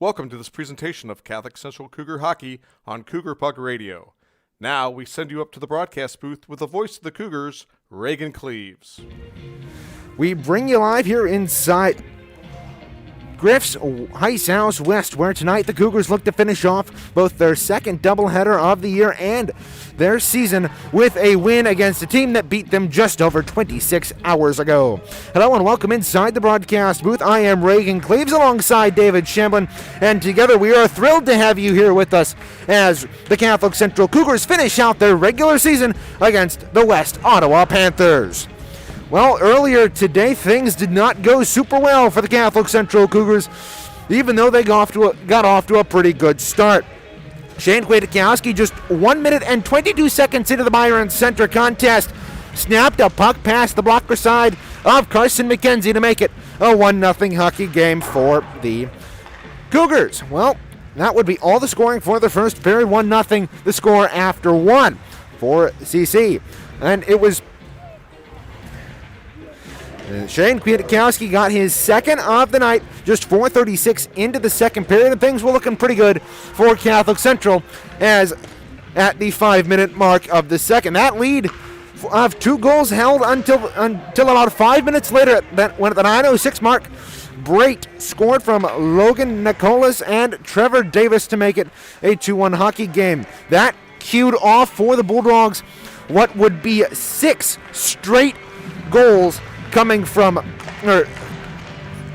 Welcome to this presentation of Catholic Central Cougar Hockey on Cougar Puck Radio. Now we send you up to the broadcast booth with the voice of the Cougars, Reagan Cleaves. We bring you live here inside Griff's Ice House West, where tonight the Cougars look to finish off both their second doubleheader of the year and their season with a win against a team that beat them just over 26 hours ago. Hello and welcome inside the broadcast booth. I am Reagan Cleaves alongside David Shamblin, and together we are thrilled to have you here with us as the Catholic Central Cougars finish out their regular season against the West Ottawa Panthers. Well, earlier today, things did not go super well for the Catholic Central Cougars, even though they got off to a pretty good start. Shane Kwiatkowski, just 1 minute and 22 seconds into the Byron Center contest, snapped a puck past the blocker side of Carson McKenzie to make it a 1-0 hockey game for the Cougars. Well, that would be all the scoring for the first period, 1-0 the score after one for CC. And it was Shane Kwiatkowski got his second of the night, just 4:36 into the second period, and things were looking pretty good for Catholic Central as at the 5-minute mark of the second. That lead of 2 goals held until about 5 minutes later, when at the 9:06 mark, Brait scored from Logan Nicholas and Trevor Davis to make it a 2-1 hockey game. That cued off for the Bulldogs what would be 6 straight goals coming from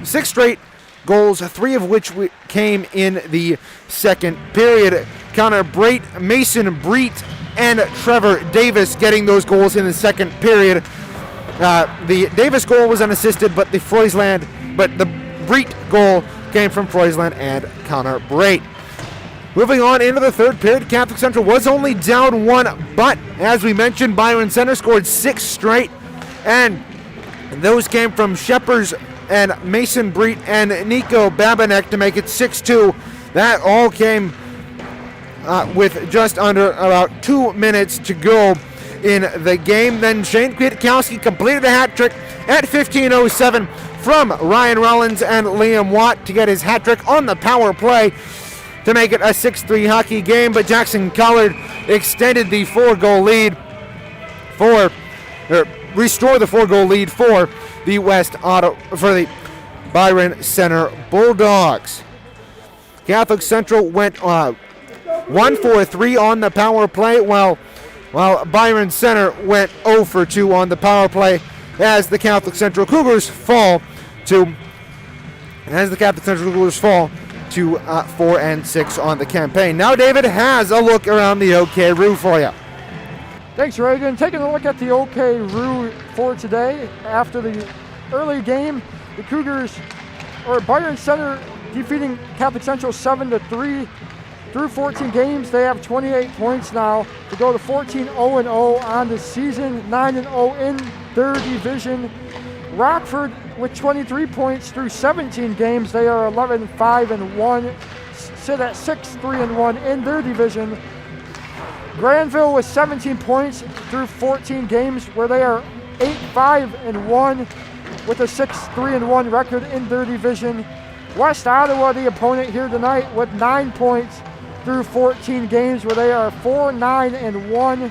6 straight goals, 3 of which came in the second period. Connor Brait, Mason Breet, and Trevor Davis getting those goals in the second period. The Davis goal was unassisted, but the Breet goal came from Froisland and Connor Brait. Moving on into the third period, Catholic Central was only down 1, but as we mentioned, Byron Center scored 6 straight, and those came from Sheppers and Mason Breet and Nico Babinek to make it 6-2. That all came with just under about 2 minutes to go in the game. Then Shane Kwiatkowski completed a hat trick at 15:07 from Ryan Rollins and Liam Watt to get his hat trick on the power play to make it a 6-3 hockey game. But Jackson Collard extended the 4-goal lead restore the 4-goal lead for the the Byron Center Bulldogs. Catholic Central went 1-for-3 on the power play, while Byron Center went 0-for-2 on the power play as the Catholic Central Cougars fall to 4-6 on the campaign. Now David has a look around the OK-Roo for you. Thanks, Reagan. Taking a look at the OK-Roo for today. After the early game, the Byron Center defeating Catholic Central 7-3. Through 14 games, they have 28 points now to go to 14-0-0 on the season, 9-0 in their division. Rockford with 23 points through 17 games. They are 11-5-1, sit at 6-3-1 in their division. Granville with 17 points through 14 games, where they are 8-5-1 with a 6-3-1 record in their division. West Ottawa, the opponent here tonight, with 9 points through 14 games, where they are 4-9-1,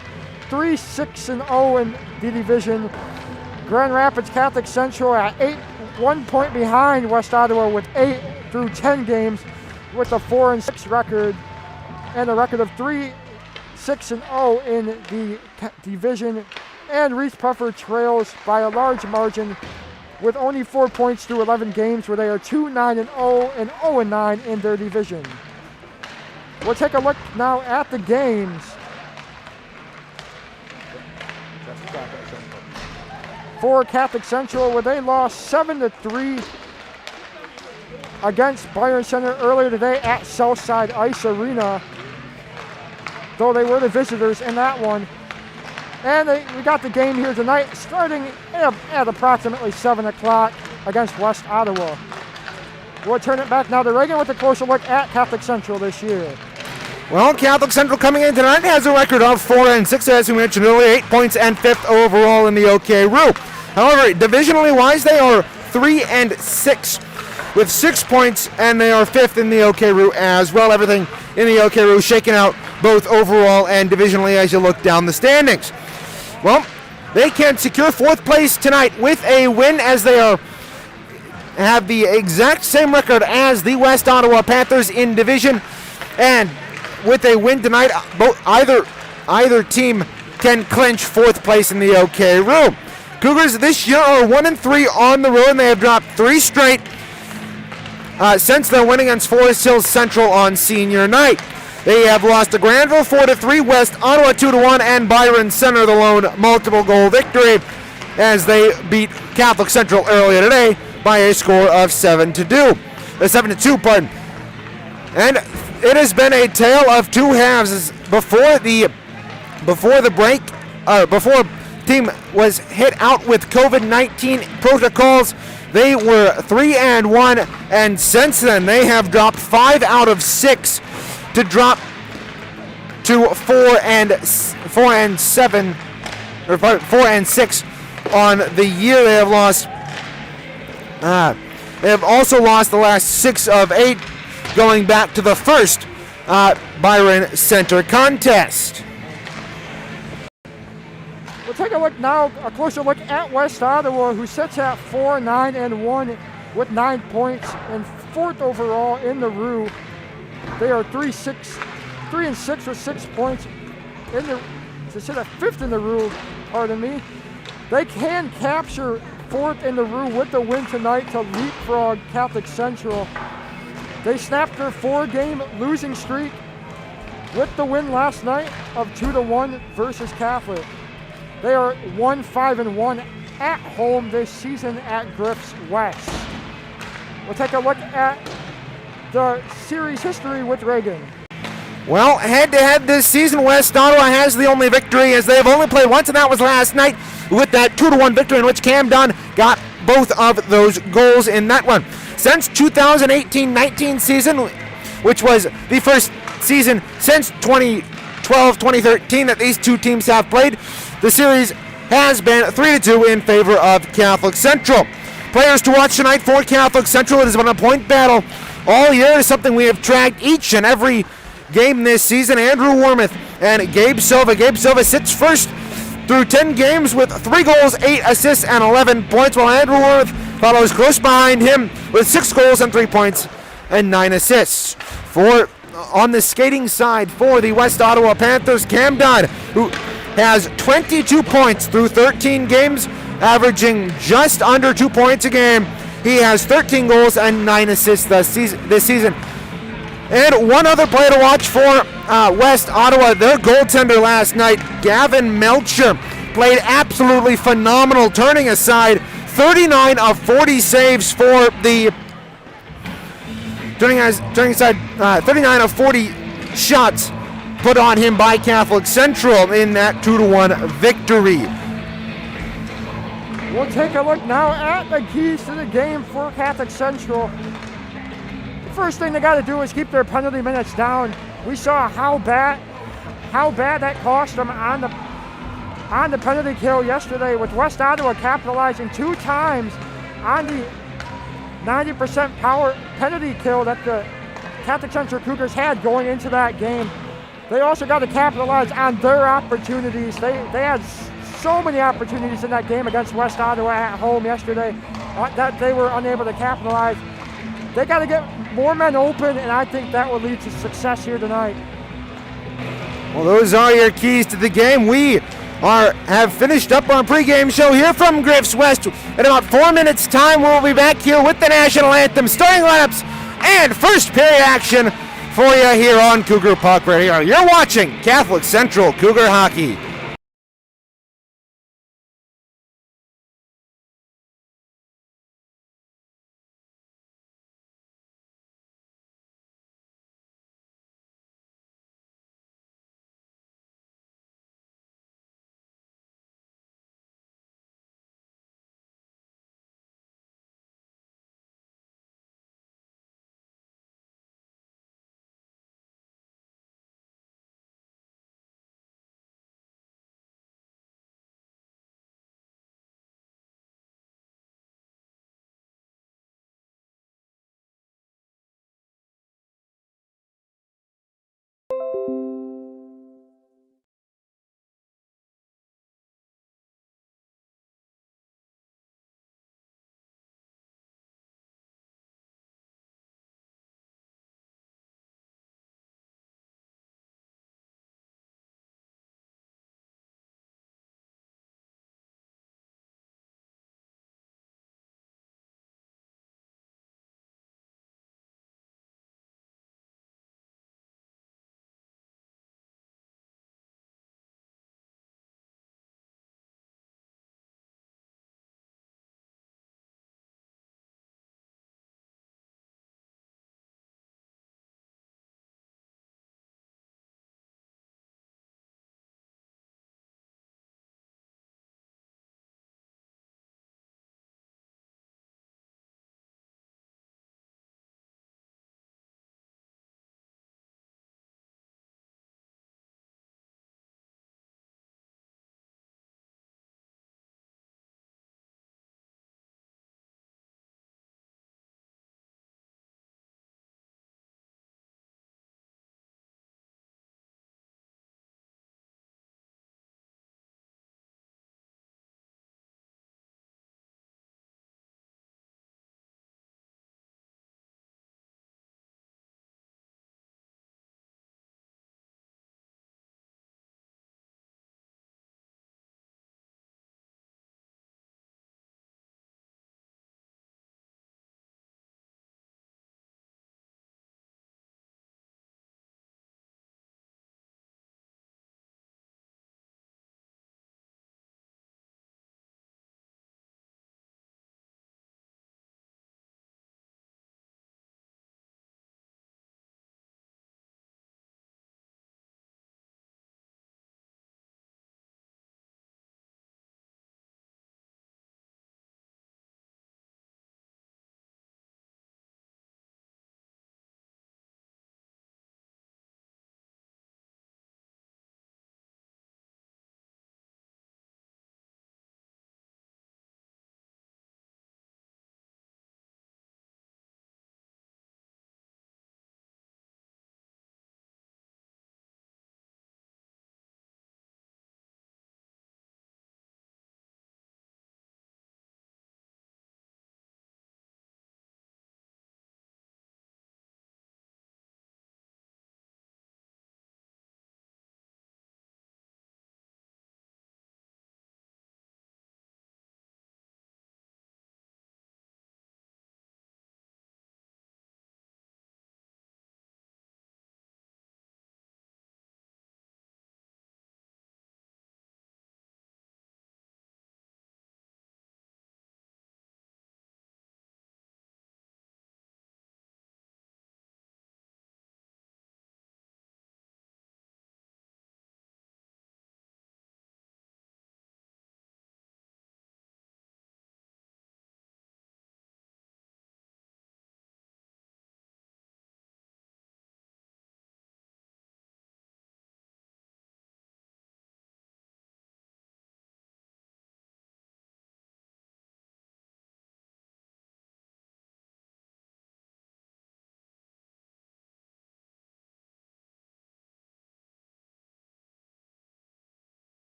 3-6-0 in the division. Grand Rapids Catholic Central at 1 point behind West Ottawa with 8 through 10 games, with a 4-6 record and a record of 3-6-0 in the division. And Reese Puffer trails by a large margin with only 4 points through 11 games, where they are 2-9-0 and 0-9 in their division. We'll take a look now at the games. For Catholic Central, where they lost 7-3 against Byron Center earlier today at Southside Ice Arena, though they were the visitors in that one. And we got the game here tonight starting at approximately 7 o'clock against West Ottawa. We'll turn it back now to Reagan with a closer look at Catholic Central this year. Well, Catholic Central coming in tonight has a record of 4-6, as we mentioned earlier, 8 points and 5th overall in the OK-Roo. However, divisionally wise, they are 3-6. with 6 points, and they are 5th in the OKRU as well. Everything in the OKRU shaking out both overall and divisionally as you look down the standings. Well, they can secure 4th place tonight with a win as they have the exact same record as the West Ottawa Panthers in division, and with a win tonight, either team can clinch 4th place in the OKRU. Cougars this year are 1-3 on the road, and they have dropped 3 straight since their win against Forest Hills Central on senior night. They have lost to Granville 4-3, West Ottawa 2-1, and Byron Center the lone multiple goal victory as they beat Catholic Central earlier today by a score of 7-2, pardon. And it has been a tale of two halves. Before the team was hit out with COVID-19 protocols, they were 3-1, and since then they have dropped 5 out of 6 to drop to 4-6 on the year. They have lost. They have also lost the last 6 of 8, going back to the first Byron Center contest. We'll take a closer look at West Ottawa, who sits at 4-9-1 with 9 points and 4th overall in the RU. They are 3-6 with 6 points to sit at 5th in the RU. Pardon me. They can capture 4th in the RU with the win tonight to leapfrog Catholic Central. They snapped their 4-game losing streak with the win last night of 2-1 versus Catholic. They are 1-5-1 at home this season at Griffs West. We'll take a look at the series history with Reagan. Well, head-to-head this season, West Ottawa has the only victory as they have only played once, and that was last night with that 2-1 victory in which Cam Dunn got both of those goals in that one. Since 2018-19 season, which was the first season since 2012-2013 that these two teams have played, the series has been 3-2 in favor of Catholic Central. Players to watch tonight for Catholic Central. It has been a point battle all year. It is something we have tracked each and every game this season. Andrew Wormuth and Gabe Silva. Gabe Silva sits first through 10 games with 3 goals, 8 assists, and 11 points, while Andrew Wormuth follows close behind him with 6 goals and 3 points and 9 assists. On the skating side for the West Ottawa Panthers, Cam Dunn, who has 22 points through 13 games, averaging just under 2 points a game. He has 13 goals and 9 assists this season. And one other player to watch for West Ottawa, their goaltender last night, Gavin Melcher, played absolutely phenomenal, turning aside 39 of 40 saves for the 39 of 40 shots put on him by Catholic Central in that 2-1 victory. We'll take a look now at the keys to the game for Catholic Central. The first thing they got to do is keep their penalty minutes down. We saw how bad that cost them on the penalty kill yesterday, with West Ottawa capitalizing 2 times on the 90% power penalty kill that the Catholic Central Cougars had going into that game. They also got to capitalize on their opportunities. They had so many opportunities in that game against West Ottawa at home yesterday that they were unable to capitalize. They got to get more men open, and I think that will lead to success here tonight. Well, those are your keys to the game. We have finished up our pregame show here from Griffs West. In about 4 minutes' time, we'll be back here with the national anthem, starting lineups, and first period action for you here on Cougar Puck Radio. You're watching Catholic Central Cougar Hockey.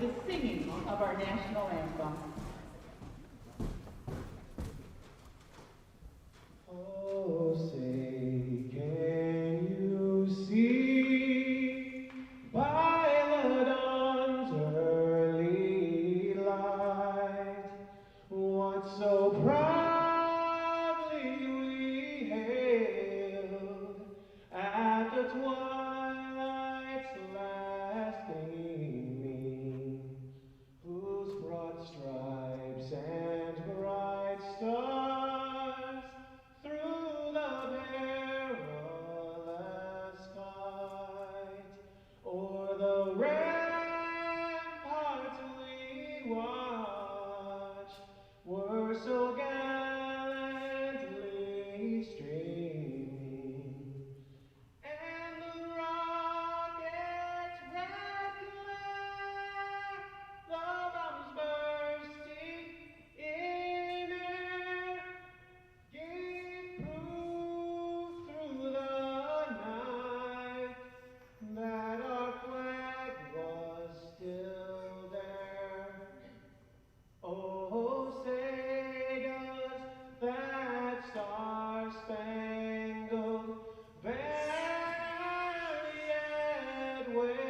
the singing of our national anthem. Oh, say, can you see by the dawn's early light what so proudly we hailed at the twilight's last gleaming, whose broad stripes and bright stars through the perilous fight o'er the ramparts we watched were so gallantly streaming, and the rockets red glare, the bombs bursting in air, gave proof through the night that our flag was still there. Oh, say does that star-spangled banner yet wave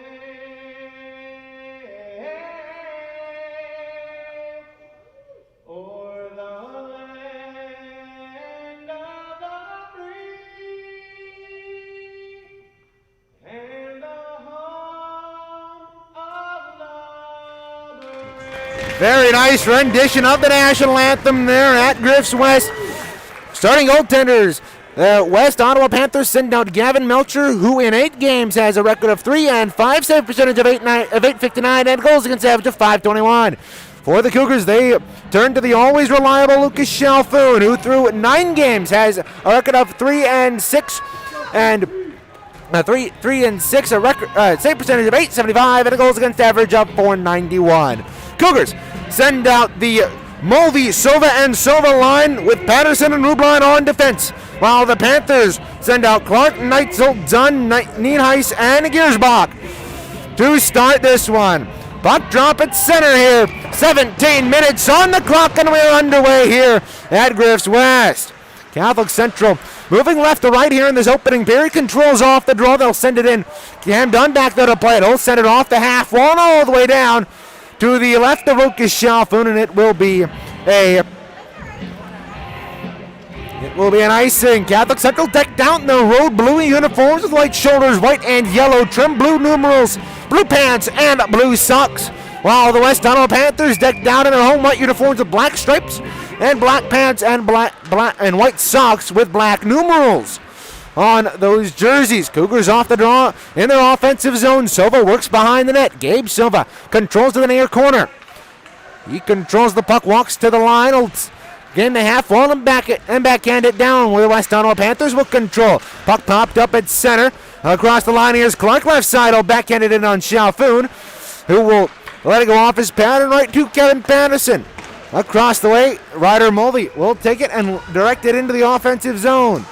o'er the land of the free and the home of the brave? Very nice rendition of the national anthem there at Griffs West. Starting goaltenders, the West Ottawa Panthers send out Gavin Melcher, who in 8 games has a record of 3 and 5, save percentage of 859, and goals against average of 521. For the Cougars, they turn to the always reliable Lucas Chalfoun, who through 9 games has a record of 3 and 6, and 3 and 6, a record save percentage of 875, and a goals against average of 491. Cougars send out the Mulvey, Silva, and Silva line with Patterson and Rublin on defense, while the Panthers send out Clark, Neitzel, Dunn, Nienhuis, and Giersbach to start this one. Puck drop at center here. 17 minutes on the clock, and we're underway here at Griffs West. Catholic Central moving left to right here in this opening period. Controls off the draw. They'll send it in. Cam Dunn back there to play it. He'll send it off the half wall and all the way down to the left of Lucas Chalfoun, and it will be an icing. Catholic Central decked out in their road blue uniforms with white shoulders, white and yellow trim, blue numerals, blue pants, and blue socks. While the West Ottawa Panthers decked out in their home white uniforms with black stripes and black pants and black and white socks with black numerals on those jerseys. Cougars off the draw in their offensive zone. Silva works behind the net. Gabe Silva controls to the near corner. He controls the puck, walks to the line, will gain the half wall and backhand it down where the West Ottawa Panthers will control. Puck popped up at center. Across the line, here's Clark left side. Will backhand it in on Chalfoun, who will let it go off his pad and right to Kevin Patterson. Across the way, Ryder Mulvey will take it and direct it into the offensive zone.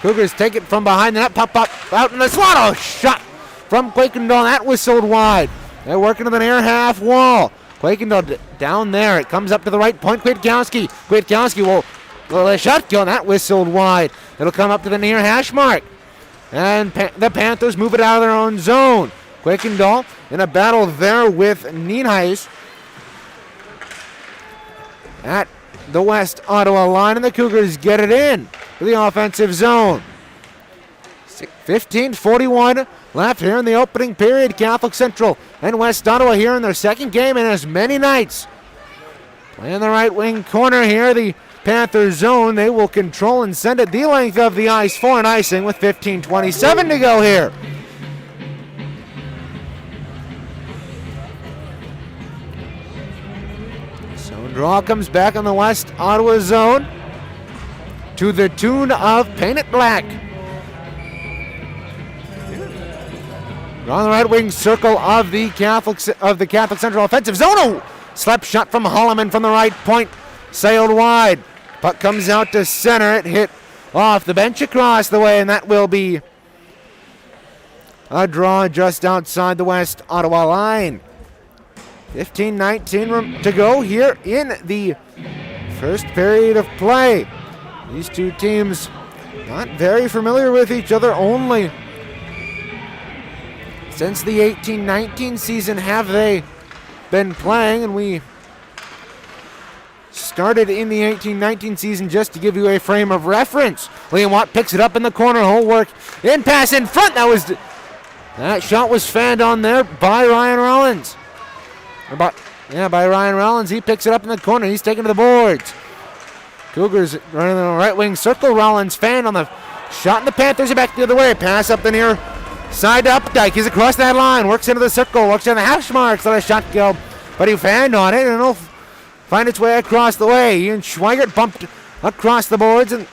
Cougars take it from behind the net, pop out in the slot. Oh, shot from Quakendall. That whistled wide. They're working to the near half wall. Quakendall down there. It comes up to the right point. Kwiatkowski. Kwiatkowski will a shotgun. That whistled wide. It'll come up to the near hash mark. And the Panthers move it out of their own zone. Quakendall in a battle there with Nienhuis at the West Ottawa line, and the Cougars get it in to the offensive zone. 15:41 left here in the opening period. Catholic Central and West Ottawa here in their second game in as many nights. Playing the right wing corner here, the Panthers zone. They will control and send it the length of the ice for an icing with 15:27 to go here. So draw comes back on the West Ottawa zone to the tune of Paint It Black. On the right wing circle of the Catholic Central offensive zone. Oh, slap shot from Holloman from the right point, sailed wide. Puck comes out to center. It hit off the bench across the way, and that will be a draw just outside the West Ottawa line. 15-19 to go here in the first period of play. These two teams not very familiar with each other, only since the 18-19 season have they been playing, and we started in the 18-19 season just to give you a frame of reference. Liam Watt picks it up in the corner, whole work in pass in front. That shot was fanned on there by Ryan Rollins. By Ryan Rollins. He picks it up in the corner. He's taken to the boards. Cougars running in the right wing circle. Rollins fanned on the shot, and the Panthers are back the other way. Pass up the near side to Updike. He's across that line. Works into the circle. Works on the hash marks. Let a shot go. But he fanned on it, and it'll find its way across the way. Ian Schweigert bumped across the boards, and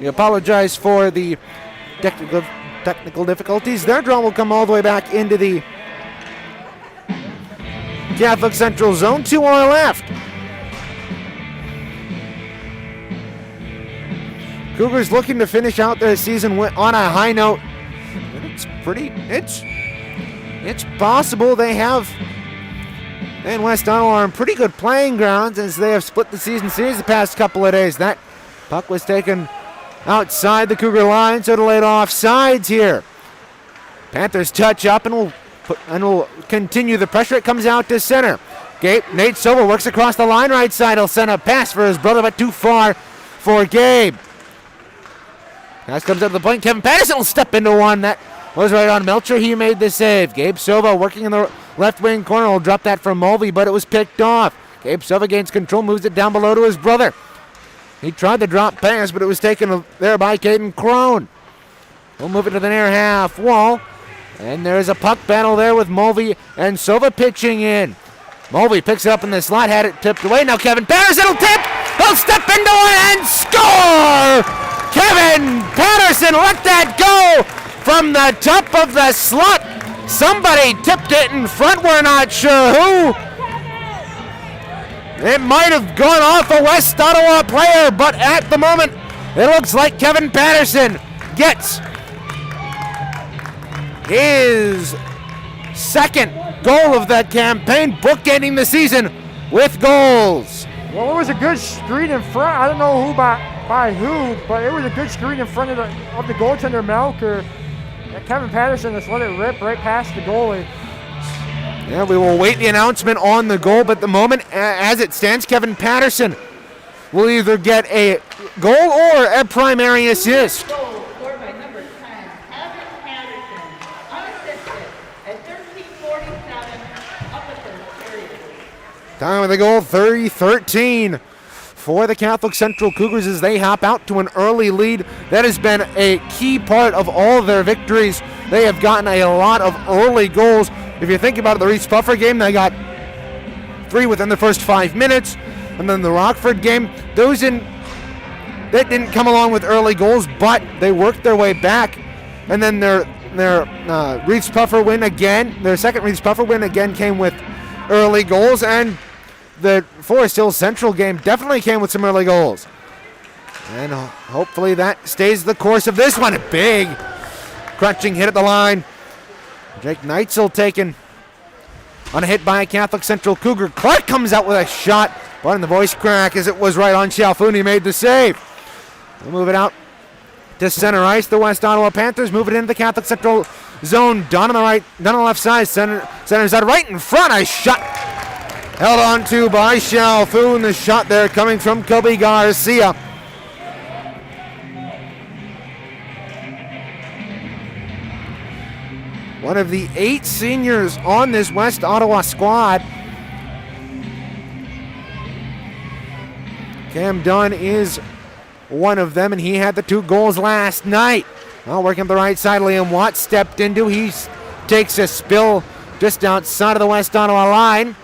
we apologize for the technical difficulties. Their draw will come all the way back into the Catholic Central zone to our left. Cougars looking to finish out their season on a high note. It's possible they have, and West Ottawa are in pretty good playing grounds as they have split the season series the past couple of days. That puck was taken outside the Cougar line, so to lay it off sides here. Panthers touch up and will continue the pressure. It comes out to center. Nate Silva works across the line right side. He'll send a pass for his brother, but too far for Gabe. Pass comes up to the point. Kevin Patterson will step into one. That was right on Melcher. He made the save. Gabe Silva working in the left wing corner. Will drop that from Mulvey, but it was picked off. Gabe Silva gains control, moves it down below to his brother. He tried the drop pass, but it was taken there by Caden Crone. We'll move it to the near half wall. And there's a puck battle there with Mulvey and Silva pitching in. Mulvey picks it up in the slot, had it tipped away. Now Kevin Patterson will tip. He'll step into it and score! Kevin Patterson let that go from the top of the slot. Somebody tipped it in front. We're not sure who. It might have gone off a West Ottawa player, but at the moment, it looks like Kevin Patterson gets his second goal of that campaign, bookending the season with goals. Well, it was a good screen in front. I don't know who by who, but it was a good screen in front of the goaltender Melcher. Kevin Patterson just let it rip right past the goalie. Yeah, we will wait the announcement on the goal, but at the moment, as it stands, Kevin Patterson will either get a goal or a primary assist. Goal scored by number 10, Kevin Patterson, unassisted at 13:47 up at the period. Time of the goal, 30-13 for the Catholic Central Cougars as they hop out to an early lead. That has been a key part of all their victories. They have gotten a lot of early goals. If you think about it, the Reese Puffer game, they got 3 within the first 5 minutes. And then the Rockford game, that didn't come along with early goals, but they worked their way back. And then their Reese Puffer win again, their second Reese Puffer win again came with early goals. And the Forest Hill Central game definitely came with some early goals. And hopefully that stays the course of this one. A big crunching hit at the line. Jake Neitzel taken on a hit by a Catholic Central Cougar. Clark comes out with a shot, but in the voice crack as it was right on Chalfoun. He made the save. We'll move it out to center ice. The West Ottawa Panthers move it into the Catholic Central zone. Don on the left side. Center's out right in front. A shot held on to by Chalfoun. The shot there coming from Kobe Garcia. One of the 8 seniors on this West Ottawa squad. Cam Dunn is one of them, and he had the 2 goals last night. Well, working up the right side, Liam Watt stepped into. He takes a spill just outside of the West Ottawa line.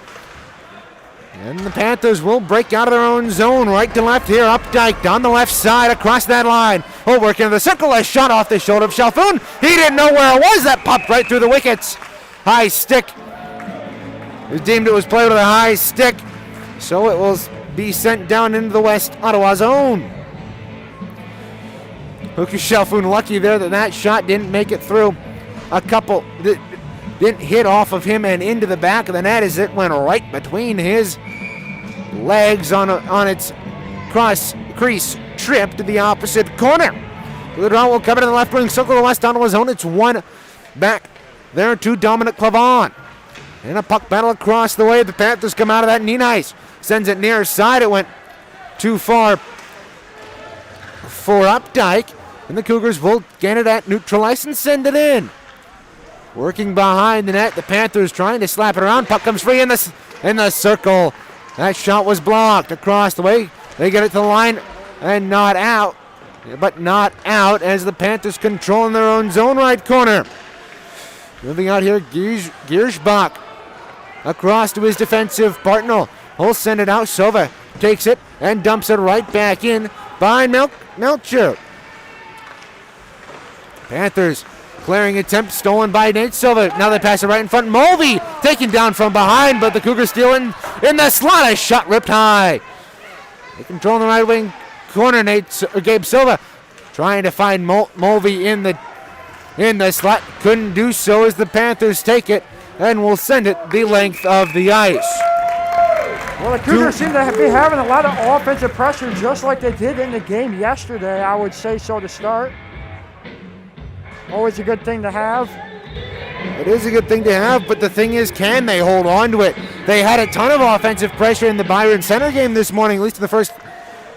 And the Panthers will break out of their own zone, right to left here. Updike down the left side, across that line. Oh, working into the circle, a shot off the shoulder of Chalfoun. He didn't know where it was. That popped right through the wickets. High stick. It was deemed it was played with a high stick. So it will be sent down into the West Ottawa zone. Lucas Shelfoon lucky there that shot didn't make it through. A couple didn't hit off of him and into the back of the net as it went right between his legs on its crease trip to the opposite corner. The draw will come into the left wing circle of the West Ottawa zone. It's one back there to Dominic Clavon. And a puck battle across the way. The Panthers come out of that. Nienice sends it near side. It went too far for Updike. And the Cougars will get it at neutral ice and send it in. Working behind the net. The Panthers trying to slap it around. Puck comes free in the circle. That shot was blocked across the way. They get it to the line and not out. But not out as the Panthers control in their own zone right corner. Moving out here, Giersbach across to his defensive partner. He'll send it out. Silva takes it and dumps it right back in behind Melcher. Panthers clearing attempt stolen by Nate Silva. Now they pass it right in front. Mulvey taken down from behind, but the Cougars stealing in the slot. A shot ripped high. They control the right wing corner. Gabe Silva trying to find Mulvey in the slot. Couldn't do so as the Panthers take it and will send it the length of the ice. Well, the Cougars seem to be having a lot of offensive pressure just like they did in the game yesterday, I would say so to start. Always a good thing to have. It is a good thing to have, but the thing is, can they hold on to it? They had a ton of offensive pressure in the Byron Center game this morning, at least in the first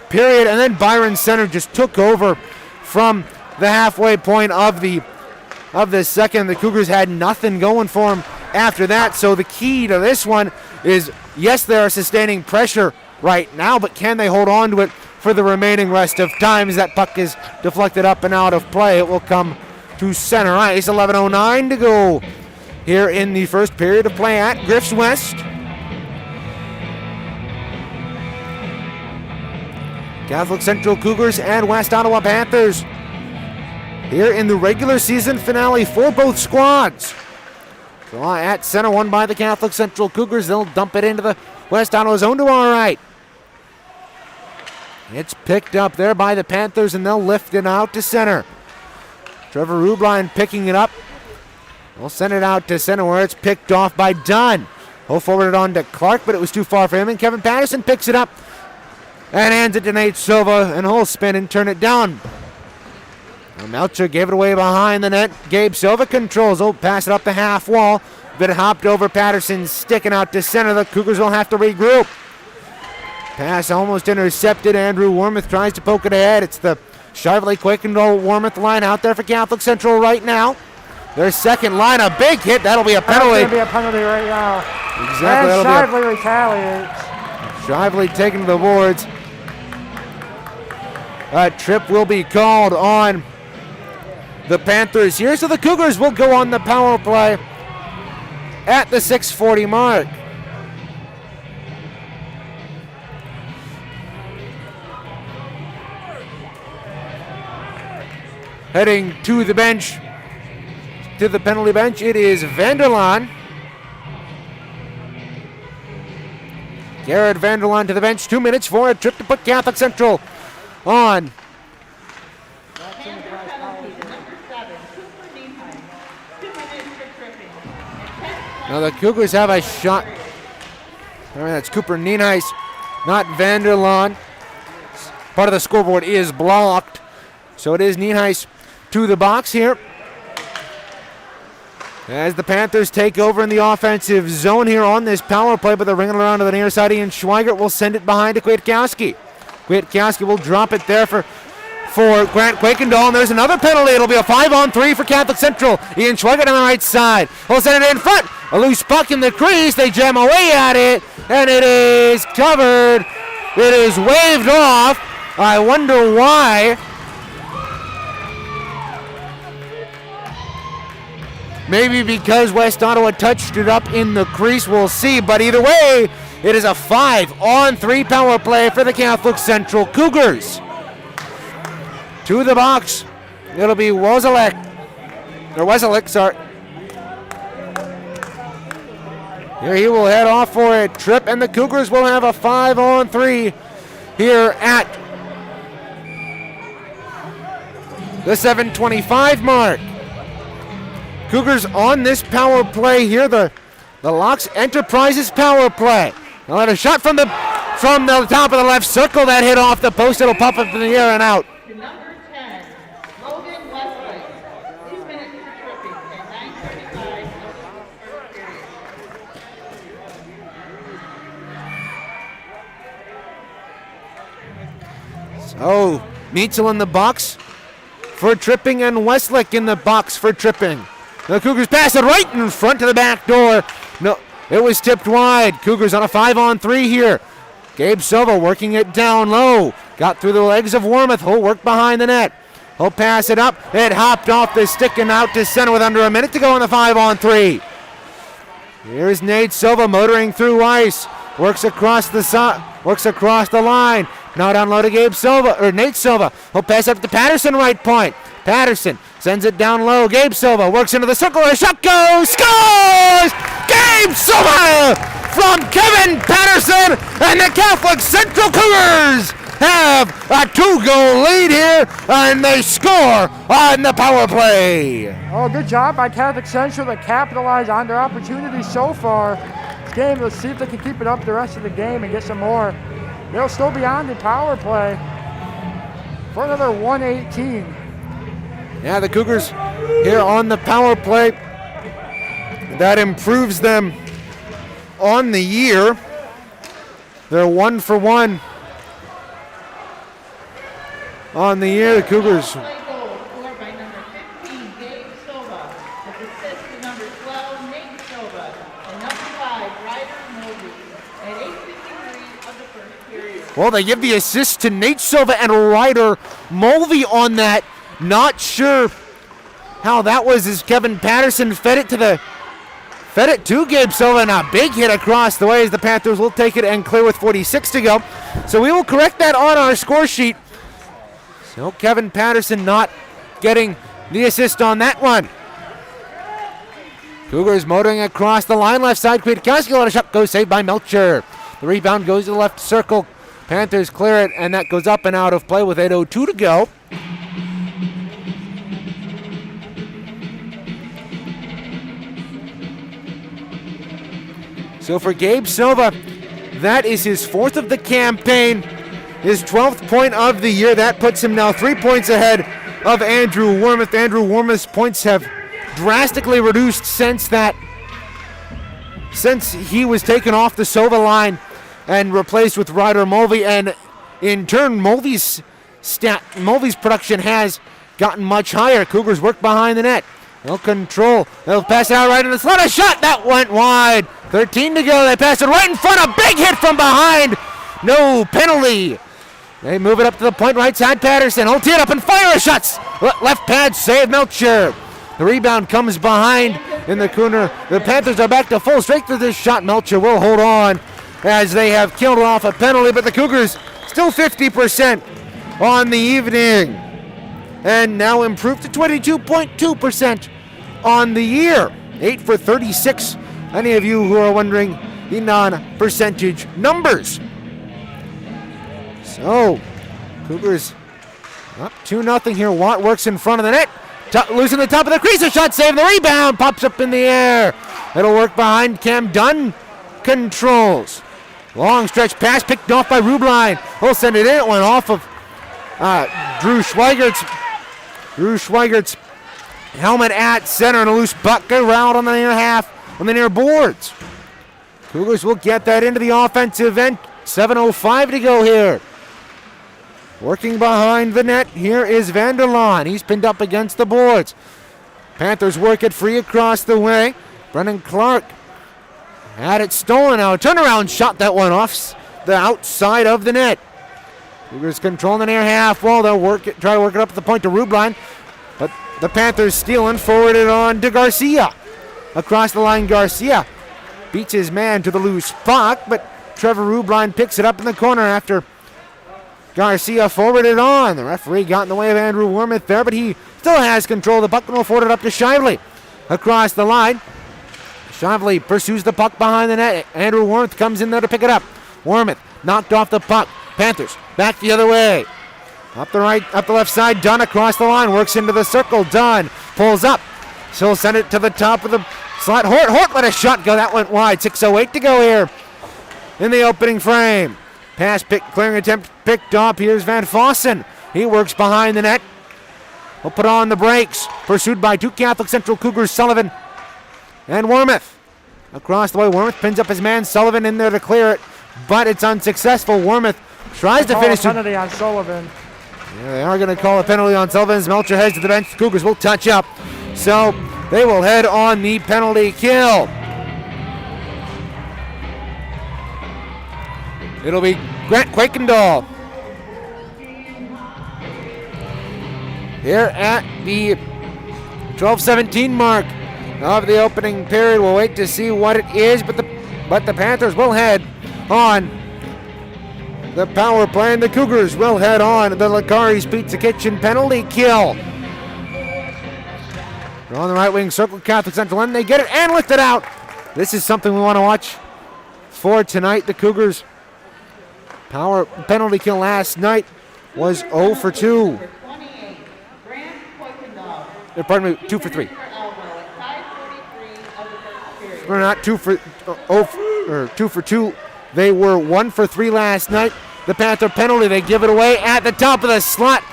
period, and then Byron Center just took over from the halfway point of the second. The Cougars had nothing going for them after that, so the key to this one is, yes, they are sustaining pressure right now, but can they hold on to it for the remaining rest of time as that puck is deflected up and out of play? It will come to center ice. 11:09 to go here in the first period of play at Griffs West. Catholic Central Cougars and West Ottawa Panthers here in the regular season finale for both squads. Draw at center, won by the Catholic Central Cougars. They'll dump it into the West Ottawa zone to our right. It's picked up there by the Panthers, and they'll lift it out to center. Trevor Rubline picking it up. We'll send it out to center where it's picked off by Dunn. He'll forward it on to Clark, but it was too far for him, and Kevin Patterson picks it up and hands it to Nate Silva, and he'll spin and turn it down. Melcher gave it away behind the net. Gabe Silva controls. He'll pass it up the half wall. But it hopped over Patterson, sticking out to center. The Cougars will have to regroup. Pass almost intercepted. Andrew Wormuth tries to poke it ahead. It's the Shively Quakendall Wormuth line out there for Catholic Central right now. Their second line, a big hit. That'll be a penalty. That's going to be a penalty right now. Exactly. And Shively retaliates. Shively taking to the boards. A trip will be called on the Panthers here, so the Cougars will go on the power play at the 6:40 mark. Heading to the bench, to the penalty bench, it is Vanderlaan. Garrett Vanderlaan to the bench. 2 minutes for a trip to put Catholic Central on. Now the Cougars have a shot. All right, that's Cooper Nienice, not Vanderlaan. Part of the scoreboard is blocked. So it is Nienice to the box here. As the Panthers take over in the offensive zone here on this power play, but they're ringing it around to the near side. Ian Schweigert will send it behind to Kwiatkowski. Kwiatkowski will drop it there for Grant Quakendall, and there's another penalty. It'll be a 5-on-3 for Catholic Central. Ian Schweigert on the right side. He'll send it in front. A loose puck in the crease. They jam away at it, and it is covered. It is waved off. I wonder why. Maybe because West Ottawa touched it up in the crease. We'll see, but either way, it is a 5-on-3 power play for the Catholic Central Cougars. To the box, it'll be Wozelick, sorry. Here he will head off for a trip, and the Cougars will have a 5-on-3 here at the 7:25 mark. Cougars on this power play here. The Locks Enterprises power play. They'll have a shot from the top of the left circle that hit off the post. It'll pop up in the air and out. To number 10, Logan Westlake. 2 minutes for tripping at 9:35 of the first period. So, Neitzel in the box for tripping and Westlake in the box for tripping. The Cougars pass it right in front to the back door. No, it was tipped wide. Cougars on a 5-on-3 here. Gabe Silva working it down low. Got through the legs of Wormuth. He'll work behind the net. He'll pass it up. It hopped off the stick and out to center with under a minute to go on the 5-on-3. Here's Nate Silva motoring through ice. Works across the line. Now down low to Gabe Silva, or Nate Silva. He'll pass up to Patterson right point. Patterson sends it down low. Gabe Silva works into the circle. A shot goes. Scores! Gabe Silva from Kevin Patterson, and the Catholic Central Cougars have a 2-goal lead here, and they score on the power play. Oh, good job by Catholic Central to capitalize on their opportunities so far. This game, let's see if they can keep it up the rest of the game and get some more. They'll still be on the power play for another 118. Yeah, the Cougars here on the power play. That improves them on the year. They're 1 for 1 on the year. The Cougars. Play goal scored by number 15, Gabe Silva. With assist to number 12, Nate Silva. And number 5, Ryder Mobley. At 8:53 of the first period. Well, they give the assist to Nate Silva and Ryder Mulvey on that. Not sure how that was as Kevin Patterson fed it to Gabe Silva, and a big hit across the way as the Panthers will take it and clear with 46 to go. So we will correct that on our score sheet. So Kevin Patterson not getting the assist on that one. Cougars motoring across the line, left side. Kwiatkowski on a shot, goes saved by Melcher. The rebound goes to the left circle. Panthers clear it, and that goes up and out of play with 8:02 to go. So for Gabe Silva, that is his 4th of the campaign, his 12th point of the year. That puts him now 3 points ahead of Andrew Wormuth. Andrew Wormuth's points have drastically reduced since he was taken off the Silva line and replaced with Ryder Mulvey, and in turn Mulvey's production has gotten much higher. Cougars work behind the net. They'll control. They'll pass it out right in the slot. A shot that went wide. 13 to go. They pass it right in front. A big hit from behind. No penalty. They move it up to the point right side. Patterson. He'll tee it up and fire a shot. Left pad save Melcher. The rebound comes behind in the corner. The Panthers are back to full strength with this shot. Melcher will hold on as they have killed off a penalty, but the Cougars still 50% on the evening, and now improved to 22.2% on the year. 8 for 36. Any of you who are wondering the non-percentage numbers. So, Cougars up 2-0 here. Watt works in front of the net. Losing the top of the crease. A shot save. The rebound pops up in the air. It'll work behind. Cam Dunn controls. Long stretch pass picked off by Rubline. He'll send it in. It went off of Drew Schweigert's helmet at center, and a loose puck around on the near half, on the near boards. Cougars will get that into the offensive end. 7:05 to go here. Working behind the net, here is Vanderlaan. He's pinned up against the boards. Panthers work it free across the way. Brennan Clark had it stolen now. Turnaround shot that went off the outside of the net. Cougars controlling the near half wall. They'll try to work it up at the point to Rubline. But the Panthers stealing, forwarded on to Garcia. Across the line, Garcia beats his man to the loose puck, but Trevor Rubline picks it up in the corner after Garcia forwarded on. The referee got in the way of Andrew Wormuth there, but he still has control of the puck and will forward it up to Shively. Across the line, Shively pursues the puck behind the net. Andrew Wormuth comes in there to pick it up. Wormuth knocked off the puck. Panthers back the other way. Up the left side, Dunn across the line, works into the circle. Dunn pulls up. She'll send it to the top of the slot. Hort let a shot go. That went wide. 6:08 to go here in the opening frame. Clearing attempt picked up. Here's Van Fossen. He works behind the net. Will put on the brakes. Pursued by two Catholic Central Cougars, Sullivan and Wormuth. Across the way, Wormuth pins up his man. Sullivan in there to clear it, but it's unsuccessful. Wormuth tries to finish. Penalty on Sullivan. Yeah, they are going to call a penalty on Sullivan as Melcher heads to the bench. The Cougars will touch up. So they will head on the penalty kill. It'll be Grant Quakendahl. Here at the 12:17 mark of the opening period. We'll wait to see what it is, but the Panthers will head on the power play, and the Cougars will head on the Licari's Pizza Kitchen penalty kill. They're on the right wing circle, Catholic Central, and they get it and lift it out. This is something we want to watch for tonight. The Cougars' power penalty kill last night was 0 for 2. Pardon me, 2 for 3. We're not 2 for 2. They were 1 for 3 last night. The Panther penalty, they give it away at the top of the slot.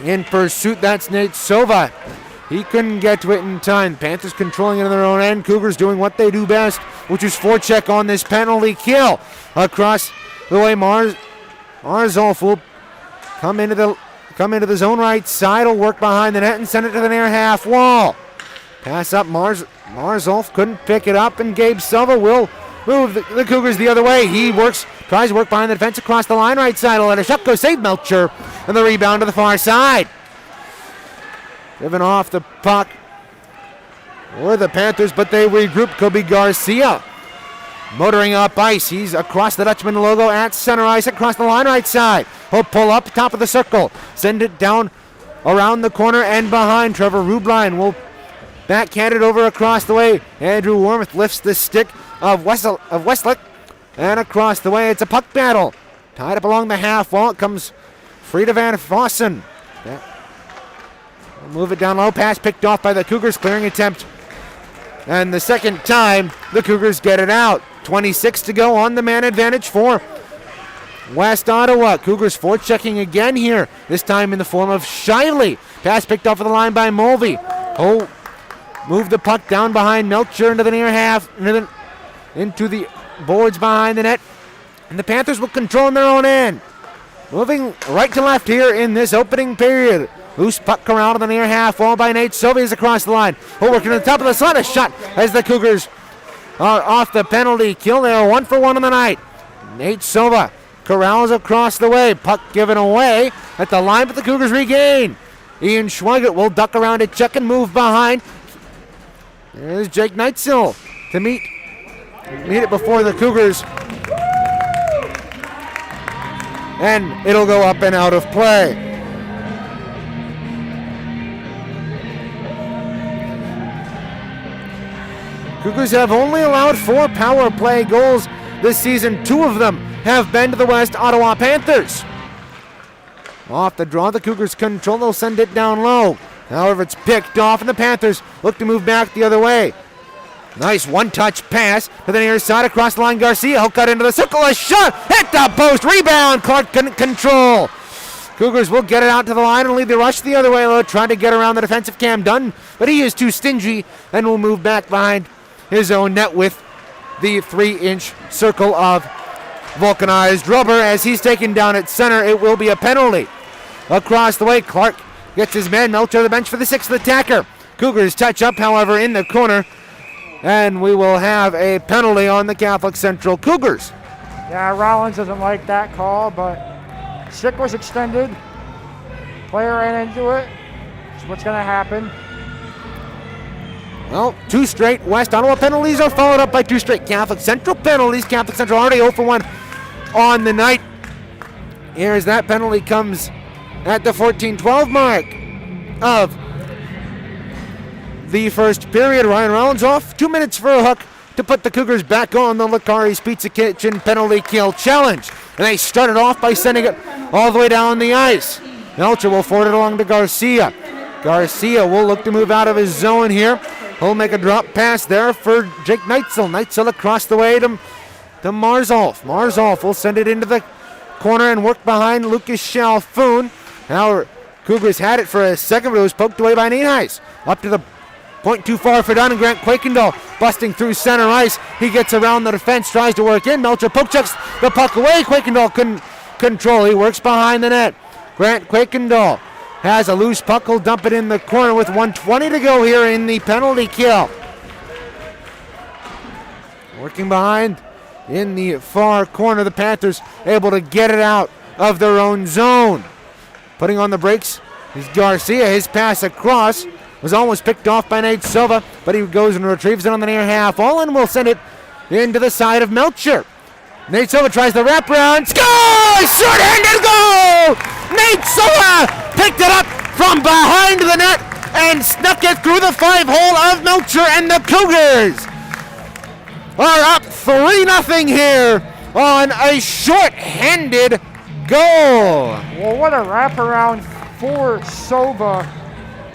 In pursuit, that's Nate Silva. He couldn't get to it in time. Panthers controlling it on their own end. Cougars doing what they do best, which is forecheck on this penalty kill. Across the way, Marzolf will come into the zone right side. Will work behind the net and send it to the near half wall. Pass up, Marzolf couldn't pick it up, and Gabe Silva will move the Cougars the other way. He tries to work behind the defense across the line right side. Let a shot go, save Melcher, and the rebound to the far side. Driven off the puck were the Panthers, but they regroup. Kobe Garcia motoring up ice. He's across the Dutchman logo at center ice across the line right side. He'll pull up top of the circle, send it down around the corner and behind. Trevor Rubline will backhand it over across the way. Andrew Wormuth lifts the stick of Westlick, and across the way it's a puck battle. Tied up along the half wall. It comes free to Van Fossen. Move it down low. Pass picked off by the Cougars. Clearing attempt. And the second time, the Cougars get it out. 26 to go on the man advantage for West Ottawa. Cougars forechecking again here. This time in the form of Shiley. Pass picked off of the line by Mulvey. Move the puck down behind Melcher into the near half. Into the boards behind the net. And the Panthers will control in their own end. Moving right to left here in this opening period. Loose puck around to the near half wall by Nate Silva. Is across the line. Working to the top of the slot. A shot as the Cougars are off the penalty kill. They are 1 for 1 on the night. Nate Silva corrals across the way. Puck given away at the line, but the Cougars regain. Ian Schweigert will duck around to check and move behind. There's Jake Neitzel to meet it before the Cougars. And it'll go up and out of play. Cougars have only allowed 4 power play goals this season. 2 of them have been to the West Ottawa Panthers. Off the draw, the Cougars control. They'll send it down low. However, it's picked off, and the Panthers look to move back the other way. Nice one-touch pass to the near side across the line. Garcia, he'll cut into the circle. A shot hit the post. Rebound. Clark couldn't control. Cougars will get it out to the line and lead the rush the other way. They'll try to get around the defensive Cam Dunn, but he is too stingy and will move back behind his own net with the 3-inch circle of vulcanized rubber. As he's taken down at center, it will be a penalty. Across the way, Clark gets his man Melcher to the bench for the 6th attacker. Cougars touch up, however, in the corner, and we will have a penalty on the Catholic Central Cougars. Yeah, Rollins doesn't like that call, but stick was extended. Player ran into it. That's what's going to happen. Well, 2 straight West Ottawa penalties are followed up by 2 straight Catholic Central penalties. Catholic Central already 0 for 1 on the night. Here's that penalty comes at the 14-12 mark of the first period. Ryan Rollins off. 2 minutes for a hook to put the Cougars back on the Licari's Pizza Kitchen penalty kill challenge. And they started off by sending it all the way down the ice. Melcher will forward it along to Garcia. Garcia will look to move out of his zone here. He'll make a drop pass there for Jake Neitzel. Neitzel across the way to Marzolf. Marzolf will send it into the corner and work behind Lucas Chalfoun. Now Cougars had it for a second, but it was poked away by Nienhuis. Up to the point too far for Dunn, and Grant Quakendahl busting through center ice. He gets around the defense, tries to work in. Melcher poke checks the puck away. Quakendahl couldn't control. He works behind the net. Grant Quakendahl has a loose puck. He'll dump it in the corner with 1:20 to go here in the penalty kill. Working behind in the far corner, the Panthers able to get it out of their own zone. Putting on the brakes is Garcia. His pass across was almost picked off by Nate Silva, but he goes and retrieves it on the near half wall and will send it into the side of Melcher. Nate Silva tries the wraparound. Score! Short-handed goal! Nate Silva picked it up from behind the net and snuck it through the 5-hole of Melcher, and the Cougars are up 3-0 here on a short-handed goal. Well, what a wraparound for Silva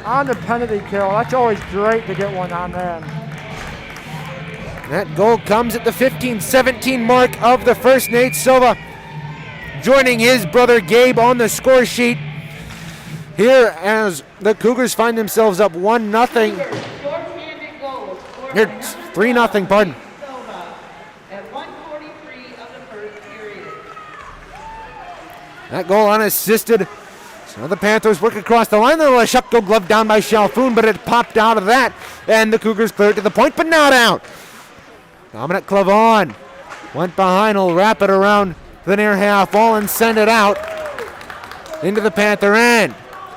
on the penalty kill. That's always great to get one on there. That goal comes at the 15-17 mark of the first. Nate Silva joining his brother Gabe on the score sheet here as the Cougars find themselves up 1-0. Short-handed goal scored Here, by number 3-0, pardon. Silva at 1:43 of the first period. That goal unassisted. So the Panthers work across the line. There was a shot glove down by Chalfoun, but it popped out of that, and the Cougars cleared to the point, but not out. Dominic Clavon went behind. He'll wrap it around the near half wall and send it out into the Panther end.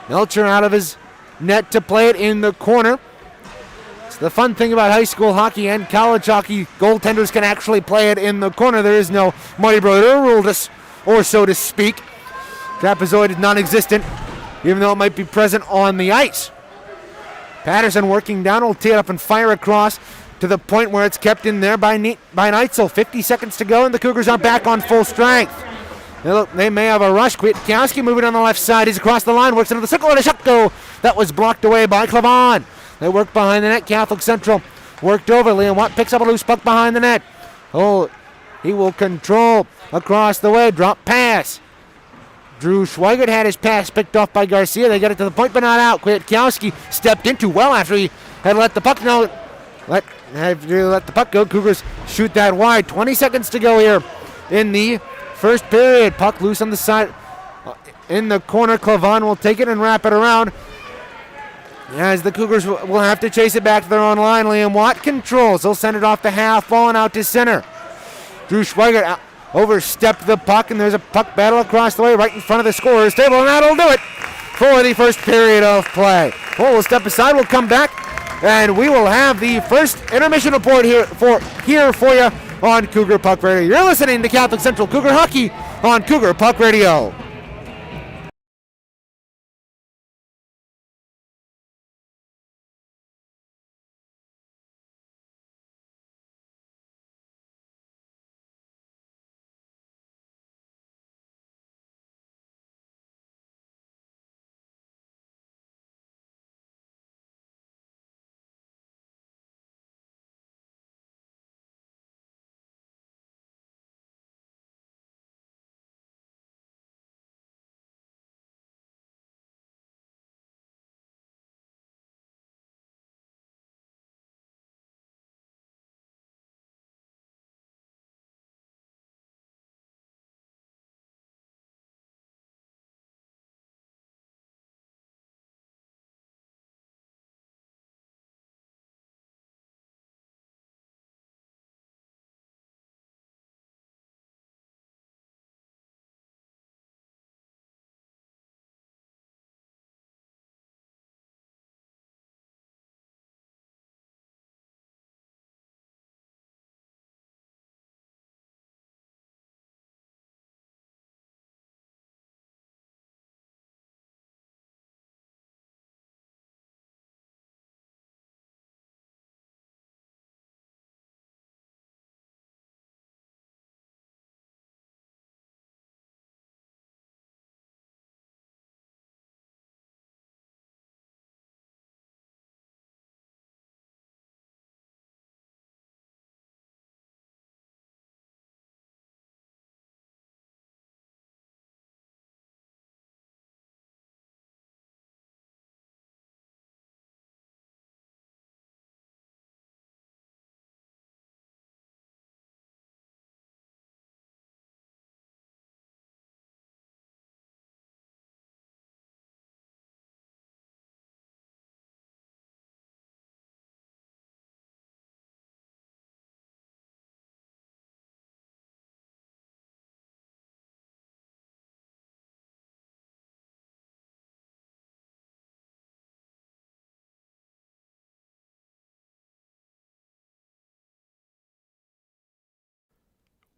Melcher out of his net to play it in the corner. So the fun thing about high school hockey and college hockey, goaltenders can actually play it in the corner. There is no Marty Broder rule, or so to speak. Trapezoid is non-existent, even though it might be present on the ice. Patterson working down, will tee it up and fire across to the point where it's kept in there by Neitzel. 50 seconds to go, and the Cougars are back on full strength. They may have a rush. Kwiatkowski moving on the left side. He's across the line, works into the circle, and a shot go that was blocked away by Clavon. They work behind the net. Catholic Central worked over. Liam Watt picks up a loose puck behind the net. Oh, he will control across the way. Drop pass. Drew Schweigert had his pass picked off by Garcia. They get it to the point, but not out. Kwiatkowski stepped in too well after he had let the puck go. Let the puck go. Cougars shoot that wide. 20 seconds to go here in the first period. Puck loose on the side. In the corner, Clavon will take it and wrap it around. As the Cougars will have to chase it back to their own line. Liam Watt controls. He'll send it off the half wall and out to center. Drew Schweigert overstepped the puck, and there's a puck battle across the way right in front of the scorer's table, and that'll do it for the first period of play. We'll step aside. We'll come back, and we will have the first intermission report here for you on Cougar Puck Radio. You're listening to Catholic Central Cougar Hockey on Cougar Puck Radio.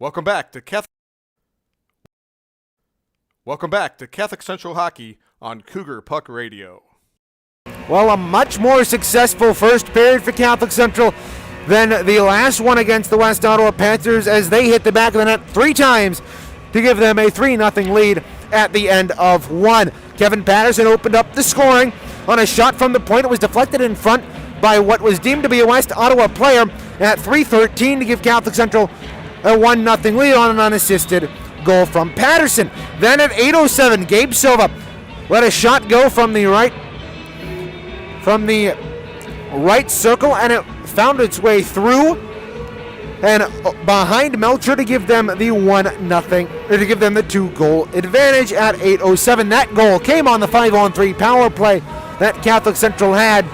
Welcome back to Catholic Central Hockey on Cougar Puck Radio. Well, a much more successful first period for Catholic Central than the last one against the West Ottawa Panthers, as they hit the back of the net 3 times to give them a 3-0 lead at the end of one. Kevin Patterson opened up the scoring on a shot from the point. It was deflected in front by what was deemed to be a West Ottawa player at 3:13 to give Catholic Central a 1-0 lead on an unassisted goal from Patterson. Then at 8:07, Gabe Silva let a shot go from the right circle, and it found its way through and behind Melcher to give them the 2-goal advantage at 8:07. That goal came on the 5-on-3 power play that Catholic Central had,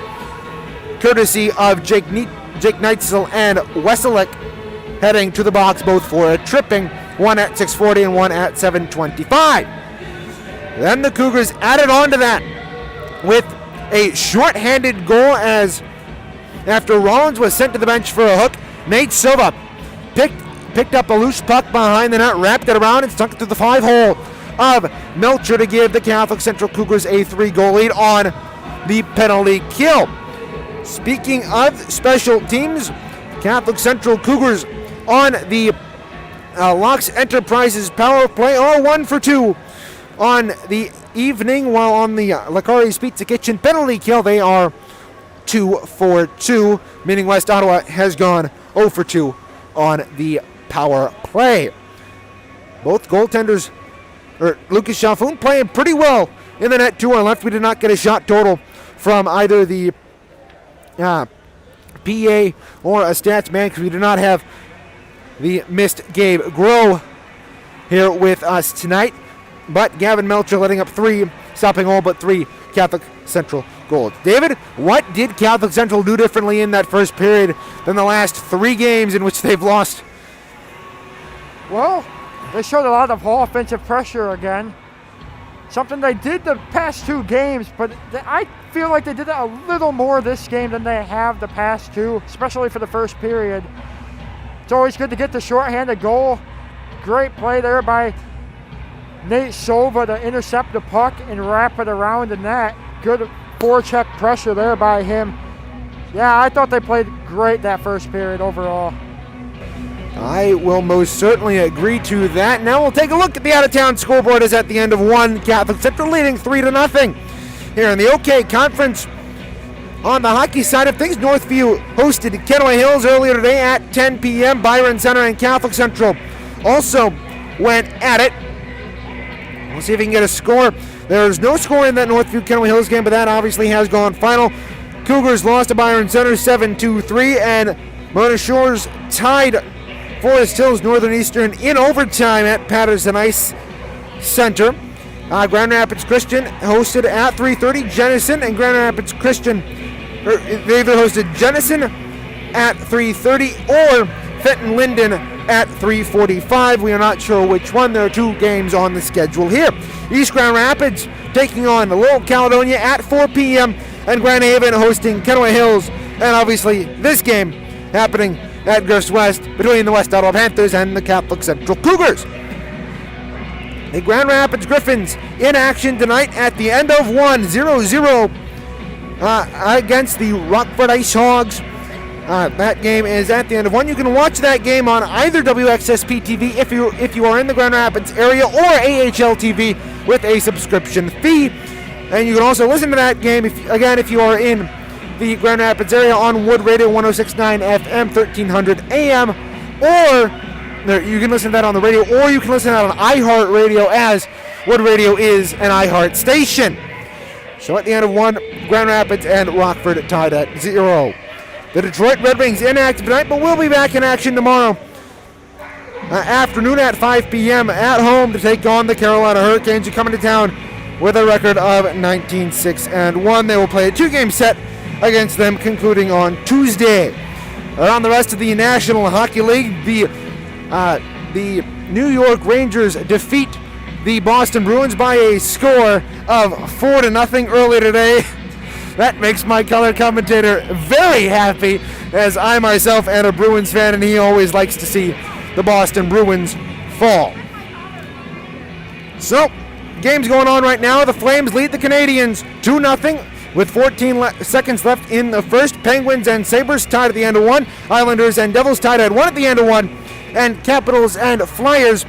courtesy of Jake Neitzel and Weselick, heading to the box both for a tripping, one at 6:40 and one at 7:25. Then the Cougars added on to that with a short-handed goal, as after Rollins was sent to the bench for a hook, Nate Silva picked up a loose puck behind the net, wrapped it around, and sunk it to the 5-hole of Melcher to give the Catholic Central Cougars a 3-goal lead on the penalty kill. Speaking of special teams, Catholic Central Cougars on the Locks Enterprises power play are 1 for 2 on the evening, while on the Lacari's Pizza Kitchen penalty kill they are 2 for 2, meaning West Ottawa has gone 0 for 2 on the power play. Both goaltenders, Lucas Chafoun playing pretty well in the net to our left. We did not get a shot total from either the PA or a stats man, because we do not have the missed Gabe Groh here with us tonight. But Gavin Melcher letting up 3, stopping all but 3 Catholic Central goals. David, what did Catholic Central do differently in that first period than the last 3 games in which they've lost? Well, they showed a lot of offensive pressure again. Something they did the past 2 games, but I feel like they did it a little more this game than they have the past 2, especially for the first period. It's always good to get the shorthanded goal. Great play there by Nate Silva to intercept the puck and wrap it around the net. Good forecheck pressure there by him. Yeah, I thought they played great that first period overall. I will most certainly agree to that. Now we'll take a look at the out-of-town scoreboard, as at the end of one, Catholic Central leading 3-0 here in the OK Conference. On the hockey side of things, Northview hosted Kenaway Hills earlier today at 10 p.m. Byron Center and Catholic Central also went at it. We'll see if we can get a score. There's no score in that Northview Kenaway Hills game, but that obviously has gone final. Cougars lost to Byron Center 7-3, and Mona Shores tied Forest Hills Northern Eastern in overtime at Patterson Ice Center. Grand Rapids Christian hosted at 3:30 Jenison, and Grand Rapids Christian, they either hosted Jenison at 3:30 or Fenton Linden at 3:45. We are not sure which one. There are 2 games on the schedule here. East Grand Rapids taking on Little Caledonia at 4 p.m. and Grand Haven hosting Kenaway Hills, and obviously this game happening at Griffs West between the West Ottawa Panthers and the Catholic Central Cougars. The Grand Rapids Griffins in action tonight at the end of one, 0-0 against the Rockford Ice Hogs. That game is at the end of one. You can watch that game on either WXSP TV if you are in the Grand Rapids area, or AHL TV with a subscription fee. And you can also listen to that game if you are in the Grand Rapids area on Wood Radio 106.9 FM, 1300 AM, or you can listen to that on the radio, or you can listen to that on iHeartRadio, as Wood Radio is an iHeart station. So at the end of one, Grand Rapids and Rockford tied at 0. The Detroit Red Wings inactive tonight, but will be back in action tomorrow afternoon at 5 p.m. at home to take on the Carolina Hurricanes, who come into town with a record of 19-6-1. They will play a 2-game set against them, concluding on Tuesday. Around the rest of the National Hockey League, the New York Rangers defeat the Boston Bruins by a score of 4-0 earlier today. That makes my color commentator very happy, as I myself am a Bruins fan, and he always likes to see the Boston Bruins fall. So, game's going on right now. The Flames lead the Canadians 2-0 with 14 seconds left in the first. Penguins and Sabres tied at the end of one. Islanders and Devils tied at one at the end of one. And Capitals and Flyers.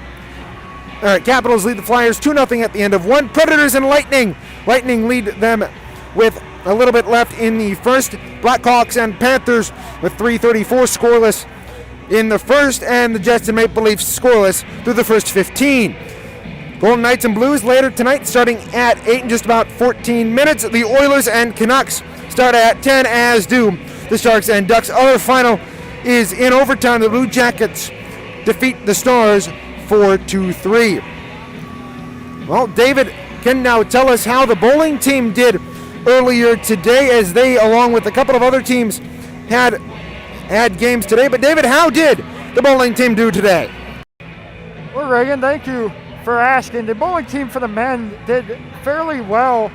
Capitals lead the Flyers 2-0 at the end of one. Predators and Lightning. Lightning lead them with a little bit left in the first. Blackhawks and Panthers with 3:34 scoreless in the first. And the Jets and Maple Leafs scoreless through the first 15. Golden Knights and Blues later tonight, starting at 8 in just about 14 minutes. The Oilers and Canucks start at 10, as do the Sharks and Ducks. Other final is in overtime. The Blue Jackets defeat the Stars 4-3. Well, David can now tell us how the bowling team did earlier today, as they, along with a couple of other teams, had games today. But David, how did the bowling team do today? Well, Reagan, thank you for asking. The bowling team for the men did fairly well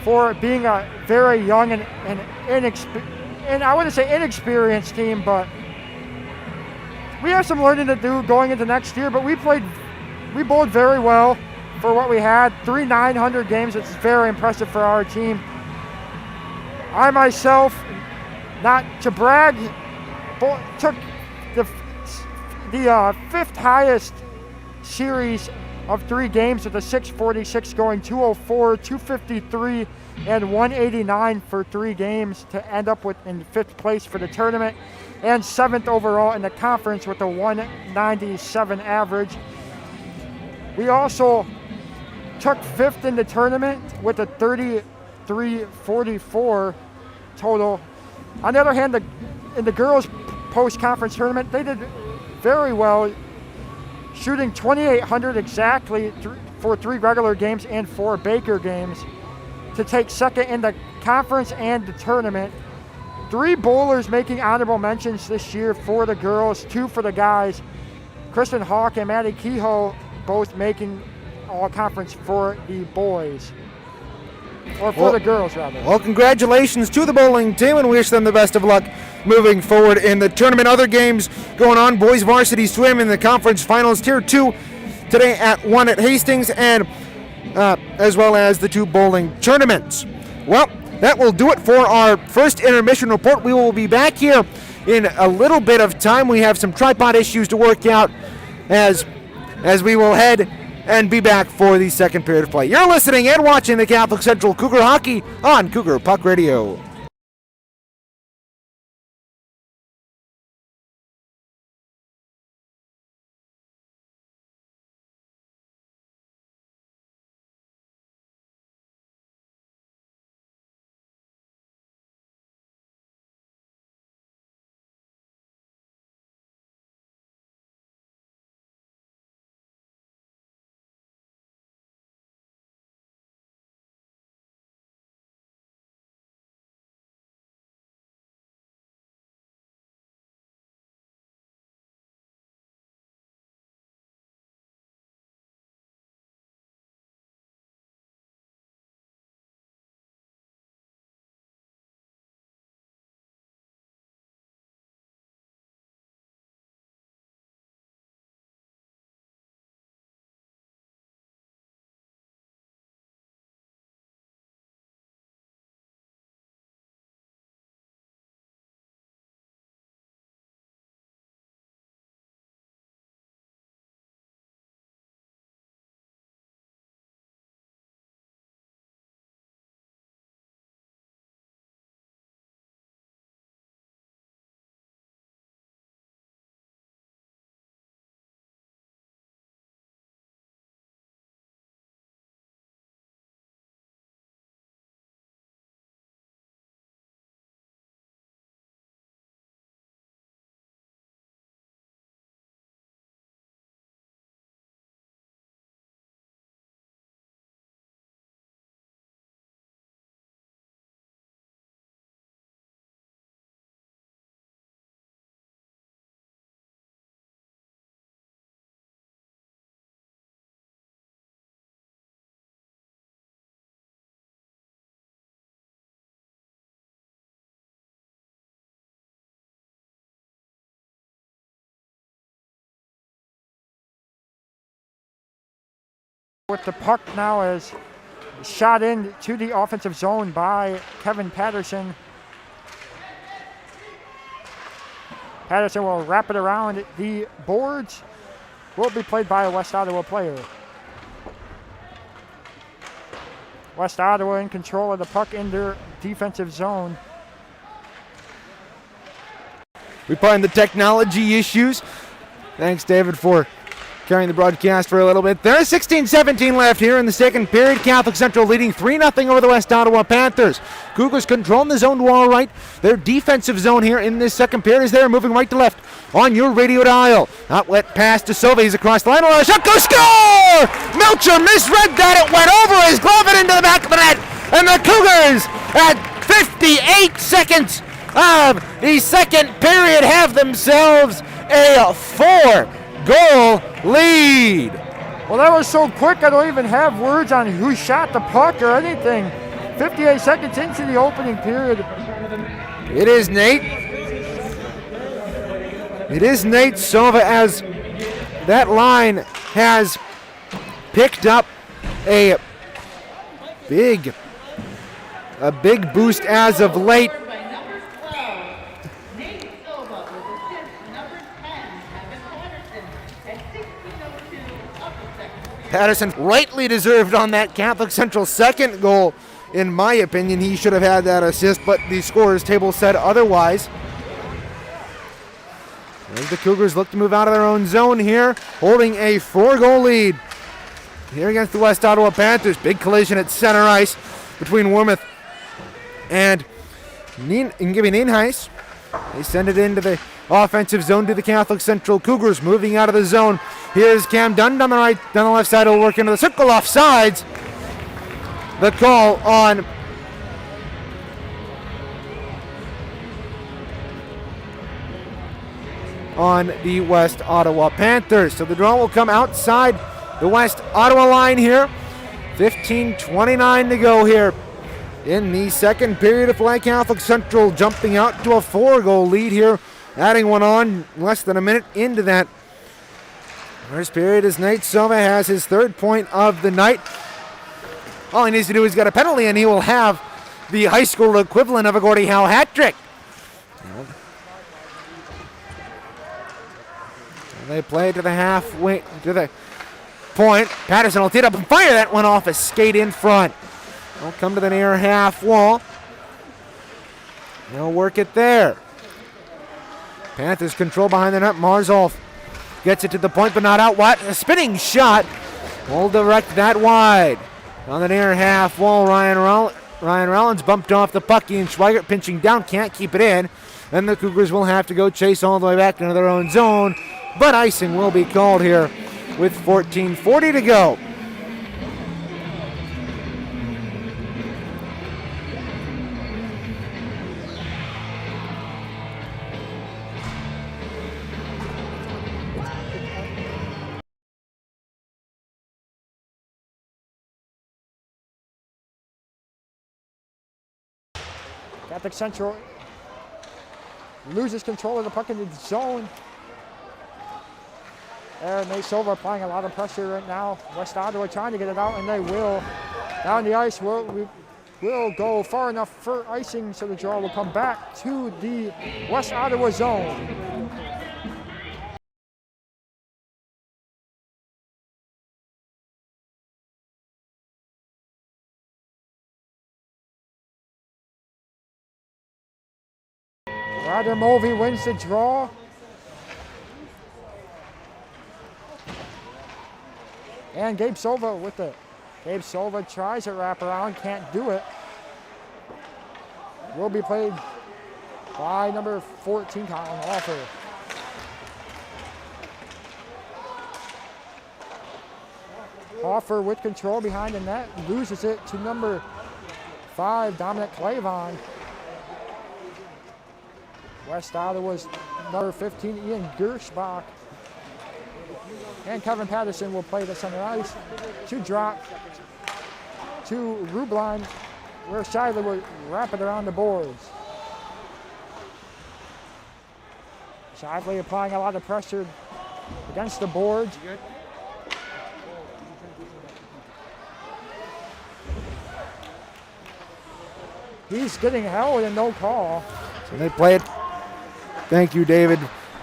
for being a very young and I wouldn't say inexperienced team, but we have some learning to do going into next year. But we bowled very well for what we had. 3 900 games. It's very impressive for our team. I myself, not to brag, took the fifth highest series of 3 games with a 646 going 204, 253, and 189 for 3 games to end up with in 5th place for the tournament and 7th overall in the conference with a 197 average. We also took 5th in the tournament with a 33-44 total. On the other hand, in the girls post-conference tournament, they did very well, shooting 2,800 exactly for 3 regular games and 4 Baker games to take 2nd in the conference and the tournament. 3 bowlers making honorable mentions this year for the girls, 2 for the guys. Kristen Hawk and Maddie Kehoe both making all-conference for the boys. Or for the girls, rather. Well, congratulations to the bowling team, and we wish them the best of luck moving forward in the tournament. Other games going on. Boys varsity swim in the conference finals tier 2 today at 1 at Hastings, and as well as the 2 bowling tournaments. Well, that will do it for our first intermission report. We will be back here in a little bit of time. We have some tripod issues to work out as we will head and be back for the second period of play. You're listening and watching the Catholic Central Cougar Hockey on Cougar Puck Radio. With the puck now is shot in to the offensive zone by Kevin Patterson. Patterson will wrap it around the boards. Will be played by a West Ottawa player. West Ottawa in control of the puck in their defensive zone. We find the technology issues. Thanks, David, for carrying the broadcast for a little bit. There's 16-17 left here in the second period. Catholic Central leading 3-0 over the West Ottawa Panthers. Cougars controlling the zone wall right. Their defensive zone here in this second period is there, moving right to left on your radio dial. Outlet pass to Silva. He's across the line. Oh, shot, go score! Melcher misread that. It went over his glove and into the back of the net. And the Cougars at 58 seconds of the second period have themselves a 4-goal lead. Well, that was so quick, I don't even have words on who shot the puck or anything. 58 seconds into the opening period. It is Nate. It is Nate Silva, as that line has picked up a big boost as of late. By number 12, Nate Silva with assist to number 10, Kevin Patterson at 16:02 of the second period. Patterson rightly deserved on that Catholic Central second goal. In my opinion, he should have had that assist, but the scorer's table said otherwise. As the Cougars look to move out of their own zone here, holding a 4-goal lead here against the West Ottawa Panthers. Big collision at center ice between Wormuth and Gibby Nienhuis. They send it into the offensive zone to the Catholic Central Cougars, moving out of the zone. Here's Cam Dunn down the left side. Will work into the circle off sides. The call on the West Ottawa Panthers. So the draw will come outside the West Ottawa line here. 15:29 to go here in the second period of play. Catholic Central jumping out to a 4-goal lead here, adding one on less than a minute into that first period as Nate Silva has his third point of the night. All he needs to do is get a penalty and he will have the high school equivalent of a Gordie Howe hat trick. And they play to the halfway, to the point. Patterson will tee it up and fire that one off a skate in front. They'll come to the near half wall. They'll work it there. Panthers control behind the net. Marzolf gets it to the point but not out wide. A spinning shot will direct that wide. On the near half wall, Ryan Rollins bumped off the puck. Ian Schweigert pinching down, can't keep it in. And the Cougars will have to go chase all the way back into their own zone. But icing will be called here with 14:40 to go. Catholic Central loses control of the puck in the zone. And Nate Silva applying a lot of pressure right now. West Ottawa trying to get it out, and they will. Down the ice will go far enough for icing, so the draw will come back to the West Ottawa zone. Ryder Mulvey wins the draw. And Gabe Silva with it. Gabe Silva tries a wraparound, can't do it. Will be played by number 14, Colin Hoffer. Hoffer with control behind the net, loses it to number 5, Dominic Clavon. West Ottawa's number 15, Ian Gershbach. And Kevin Patterson will play the center ice to drop to Rubline, where Shiley will wrap it around the boards. Shively applying a lot of pressure against the boards. He's getting held and no call. So they play it. Thank you, David.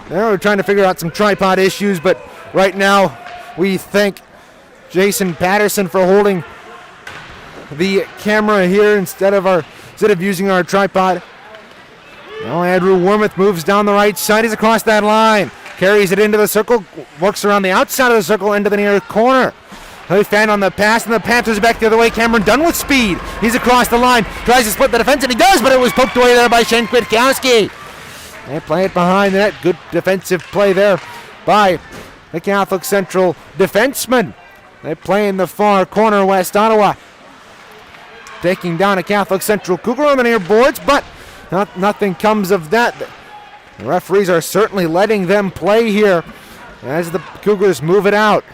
They were trying to figure out some tripod issues, but right now we thank Jason Patterson for holding the camera here instead of using our tripod. Now Andrew Wormuth moves down the right side. He's across that line. Carries it into the circle. Works around the outside of the circle into the near corner. He fan on the pass, and the Panthers back the other way. Cameron Dunn with speed. He's across the line. Tries to split the defense, and he does, but it was poked away there by Shane Kwiatkowski. They play it behind the net. Good defensive play there by the Catholic Central defenseman. They play in the far corner, West Ottawa. Taking down a Catholic Central Cougar on the near boards, but nothing comes of that. The referees are certainly letting them play here as the Cougars move it out.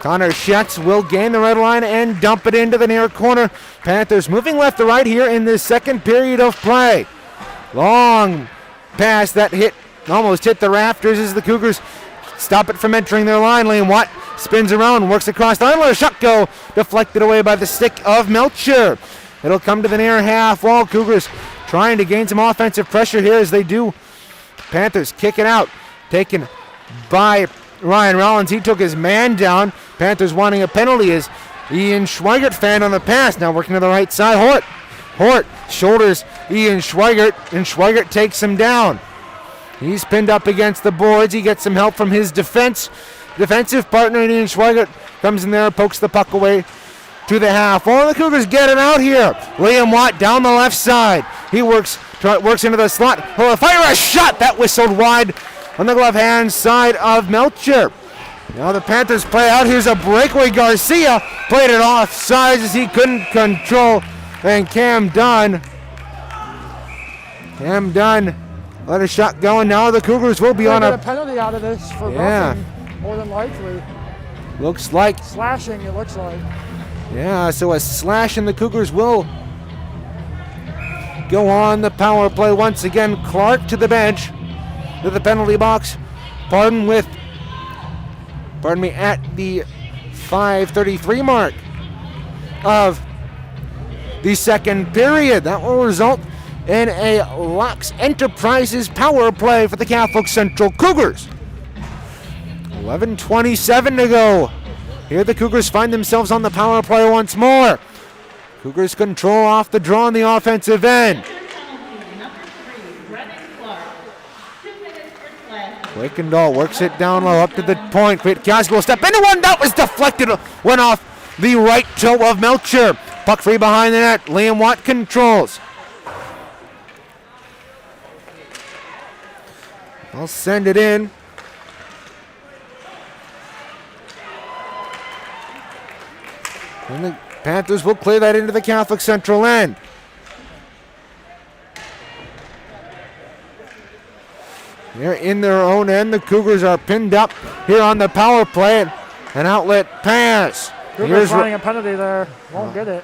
Connor Schetz will gain the red line and dump it into the near corner. Panthers moving left to right here in the second period of play. Long pass that almost hit the rafters as the Cougars stop it from entering their line. Liam Watt spins around, works across the line. Let a shot go. Deflected away by the stick of Melcher. It'll come to the near half wall. Cougars trying to gain some offensive pressure here as they do. Panthers kick it out. Taken by Ryan Rollins. He took his man down. Panthers wanting a penalty as Ian Schweigert fanned on the pass. Now working to the right side. Hort shoulders Ian Schweigert, and Schweigert takes him down. He's pinned up against the boards. He gets some help from his defensive partner, and Ian Schweigert comes in there, pokes the puck away to the half. All the Cougars get it out here. Liam Watt down the left side. He works into the slot. Fire a shot! That whistled wide on the glove hand side of Melcher. Now the Panthers play out. Here's a breakaway. Garcia played it off sides as he couldn't control. And Cam Dunn let a shot go, and now the Cougars will be on a penalty out of this for roughing, more than likely. Looks like slashing, it looks like. Yeah, so a slash, and the Cougars will go on the power play once again. Clark to the bench, to the penalty box. Pardon me, at the 5:33 mark of the second period. That will result in a Lux Enterprises power play for the Catholic Central Cougars. 11:27 to go. Here the Cougars find themselves on the power play once more. Cougars control off the draw on the offensive end. Wickendall works it down low up to the point. Kwiatkowski will step into one. That was deflected. Went off the right toe of Melcher. Puck free behind the net. Liam Watt controls. I'll send it in. And the Panthers will clear that into the Catholic Central end. Here in their own end, the Cougars are pinned up here on the power play. An outlet pass. Cougars running a penalty there. Won't get it.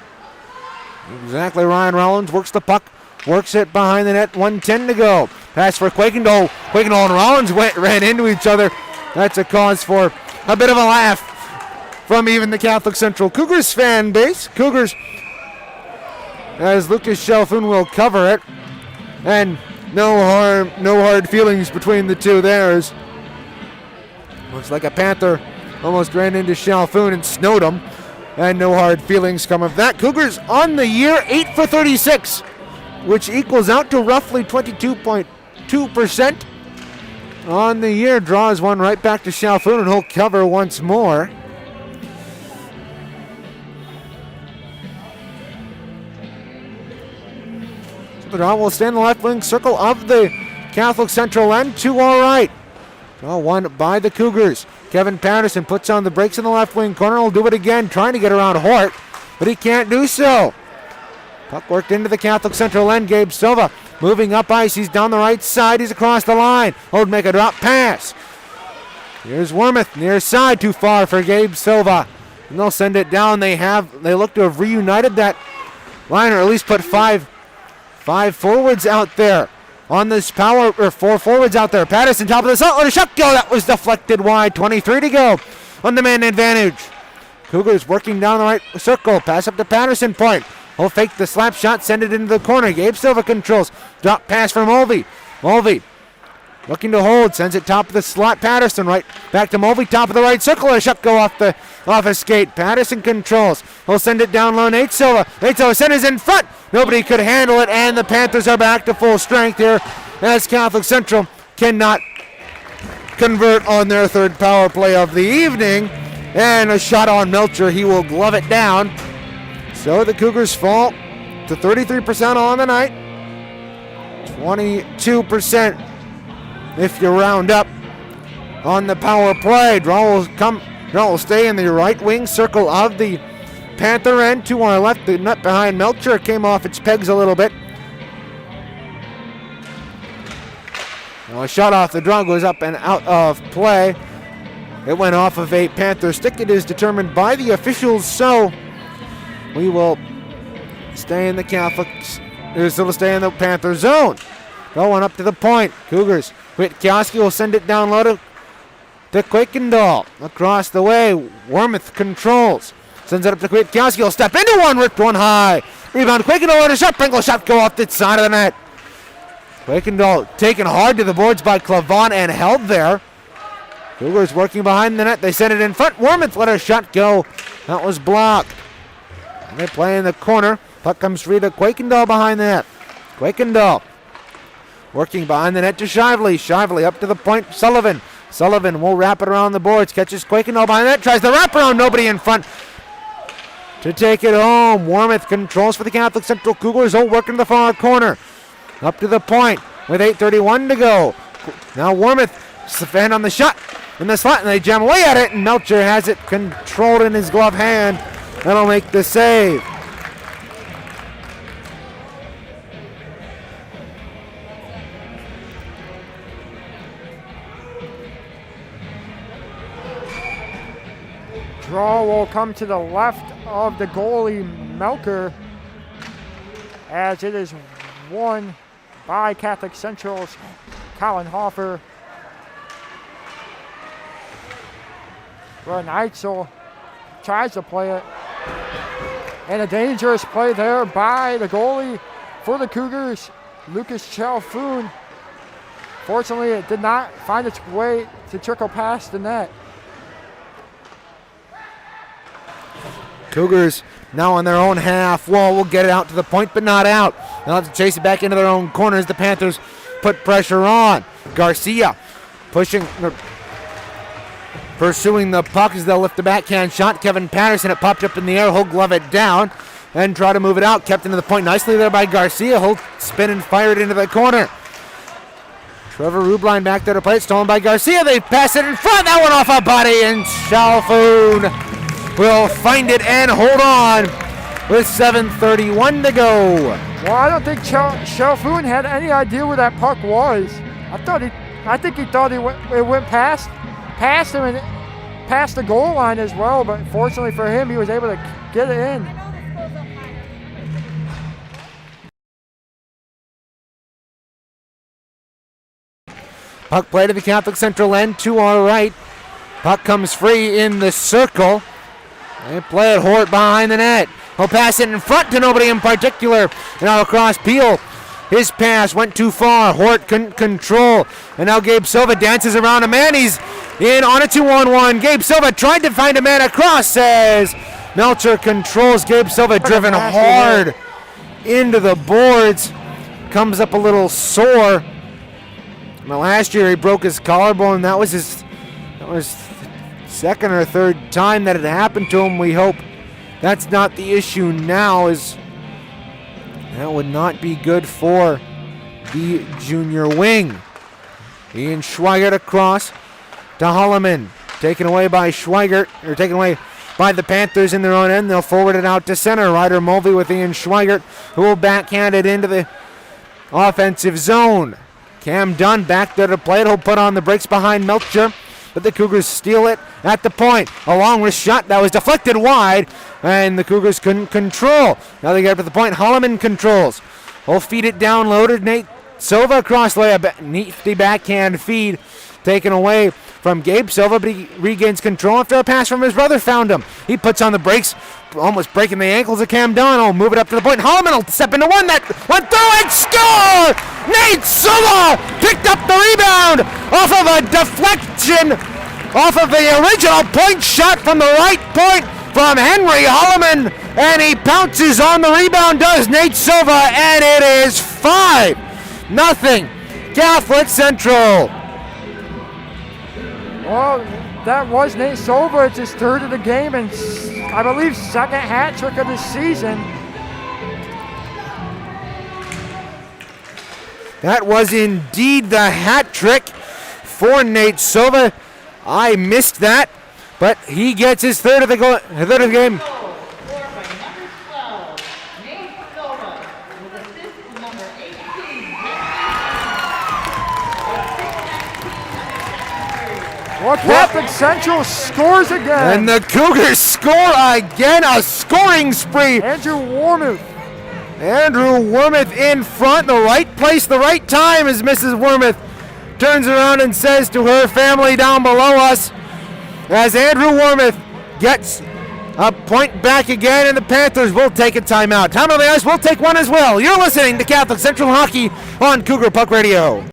Exactly. Ryan Rollins works the puck. Works it behind the net. 1:10 to go. Pass for Quakendall. Quakendall and Rollins ran into each other. That's a cause for a bit of a laugh from even the Catholic Central Cougars fan base. Cougars, as Lucas Shelfun will cover it. And no hard feelings between the two there. Looks like a Panther almost ran into Shelfun and snowed him. And no hard feelings come of that. Cougars on the year, 8 for 36, which equals out to roughly 22.2% on the year. Draws one right back to Shelfun, and he'll cover once more. So the draw will stay in the left wing circle of the Catholic Central end. 2 all right. Draw one by the Cougars. Kevin Patterson puts on the brakes in the left wing corner. Will do it again, trying to get around Hort, but he can't do so. Puck worked into the Catholic Central end. Gabe Silva moving up ice. He's down the right side. He's across the line. Would make a drop pass. Here's Wormuth near side. Too far for Gabe Silva. And they'll send it down. They look to have reunited that line, or at least put five forwards out there on this power, or 4 forwards out there. Patterson top of the slot. Let a shot go. That was deflected wide. 23 to go on the man advantage. Cougars working down the right circle. Pass up to Patterson point. He'll fake the slap shot, send it into the corner. Gabe Silva controls. Drop pass from Mulvey. Mulvey looking to hold, sends it top of the slot. Patterson right back to Mulvey, top of the right circle. A shot go off his skate. Patterson controls. He'll send it down low. Nate Silva. Nate Silva centers in front. Nobody could handle it, and the Panthers are back to full strength here as Catholic Central cannot convert on their third power play of the evening. And a shot on Melcher. He will glove it down. So the Cougars fall to 33% on the night. 22% if you round up on the power play. Draw will stay in the right wing circle of the Panther end. To our left, the net behind Melcher came off its pegs a little bit. Now a shot off the draw goes up and out of play. It went off of a Panther stick. It is determined by the officials, so we will stay in the it'll stay in the Panther zone. Going up to the point. Cougars. Witkowski will send it down low to Kuykendall. Across the way. Wormuth controls. Sends it up to Witkowski. He'll step into one. Ripped one high. Rebound. Kuykendall and a shot. Pringle shot go off the side of the net. Kuykendall taken hard to the boards by Clavon and held there. Cougars working behind the net. They send it in front. Wormuth let a shot go. That was blocked. And they play in the corner. Puck comes free to Kuykendall behind the net. Kuykendall working behind the net to Shively. Shively up to the point. Sullivan. Sullivan will wrap it around the boards. Catches Kuykendall behind the net. Tries the wraparound. Nobody in front to take it home. Wormuth controls for the Catholic Central Cougars. Oh, working the far corner. Up to the point with 8:31 to go. Now Wormuth defend on the shot in the slot, and they jam away at it, and Melcher has it controlled in his glove hand. That'll make the save. Draw will come to the left of the goalie, Melcher, as it is won by Catholic Central's Colin Hoffer. Where Neitzel tries to play it. And a dangerous play there by the goalie for the Cougars, Lucas Chalfoun. Fortunately, it did not find its way to trickle past the net. Cougars now on their own half wall will get it out to the point, but not out. They'll have to chase it back into their own corners. The Panthers put pressure on. Garcia pursuing the puck as they'll lift the backhand shot. Kevin Patterson, it popped up in the air. He'll glove it down and try to move it out. Kept into the point nicely there by Garcia. He'll spin and fire it into the corner. Trevor Rubline back there to play it. Stolen by Garcia. They pass it in front. That one off a body, and Chalfoun will find it and hold on with 7:31 to go. Well, I don't think Chalfoun had any idea where that puck was. I think he thought it went past him and past the goal line as well, but fortunately for him, he was able to get it in. Puck play to the Catholic Central end to our right. Puck comes free in the circle. They play it Hort behind the net. He'll pass it in front to nobody in particular. And now across Peel. His pass went too far. Hort couldn't control. And now Gabe Silva dances around a man. He's in on a 2-on-1. Gabe Silva tried to find a man across as Melcher controls. Gabe Silva driven hard into the boards. Comes up a little sore. Now last year he broke his collarbone. That was second or third time that it happened to him. We hope that's not the issue now, as that would not be good for the junior wing. Ian Schweigert across to Holloman. Taken away by Schweigert, or taken away by the Panthers in their own end. They'll forward it out to center. Ryder Mulvey with Ian Schweigert, who will backhand it into the offensive zone. Cam Dunn back there to play it. He'll put on the brakes behind Melcher, but the Cougars steal it at the point. A long wrist shot that was deflected wide, and the Cougars couldn't control. Now they get up to the point. Holloman controls. He'll feed it down low to Nate Silva across the way. A nifty backhand feed taken away from Gabe Silva, but he regains control after a pass from his brother found him. He puts on the brakes, almost breaking the ankles of Cam Donald. Move it up to the point. Holloman will step into one that went through and score! Nate Silva picked up the rebound off of a deflection off of the original point shot from the right point from Henry Holloman, and he pounces on the rebound, does Nate Silva, and it is 5-0 Catholic Central. Well, that was Nate Silva. It's his third of the game and I believe second hat trick of the season. That was indeed the hat trick for Nate Silva. I missed that, but he gets his third of the game. Scored by number 12, Nate Silva, with assist to number 18, Well, Catholic Central scores again. And the Cougars score again, a scoring spree. Andrew Wormuth. Andrew Wormuth in front, the right place, the right time, as Mrs. Wormuth turns around and says to her family down below us, as Andrew Wormuth gets a point back again, and the Panthers will take a timeout. Time on the ice, we'll take one as well. You're listening to Catholic Central Hockey on Cougar Puck Radio.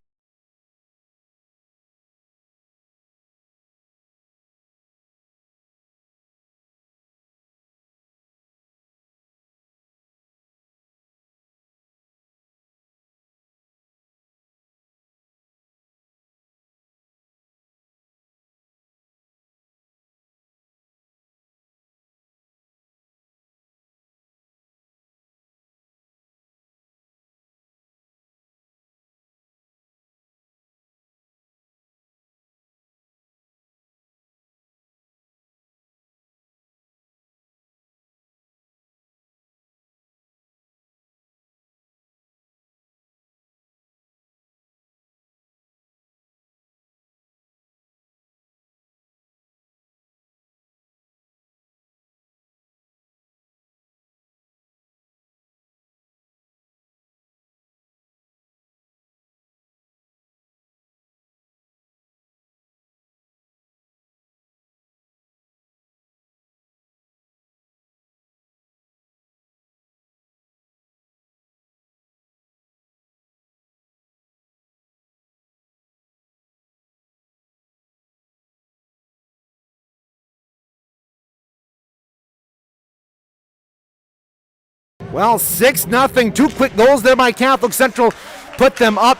Well, 6-0. 2 quick goals there by Catholic Central. Put them up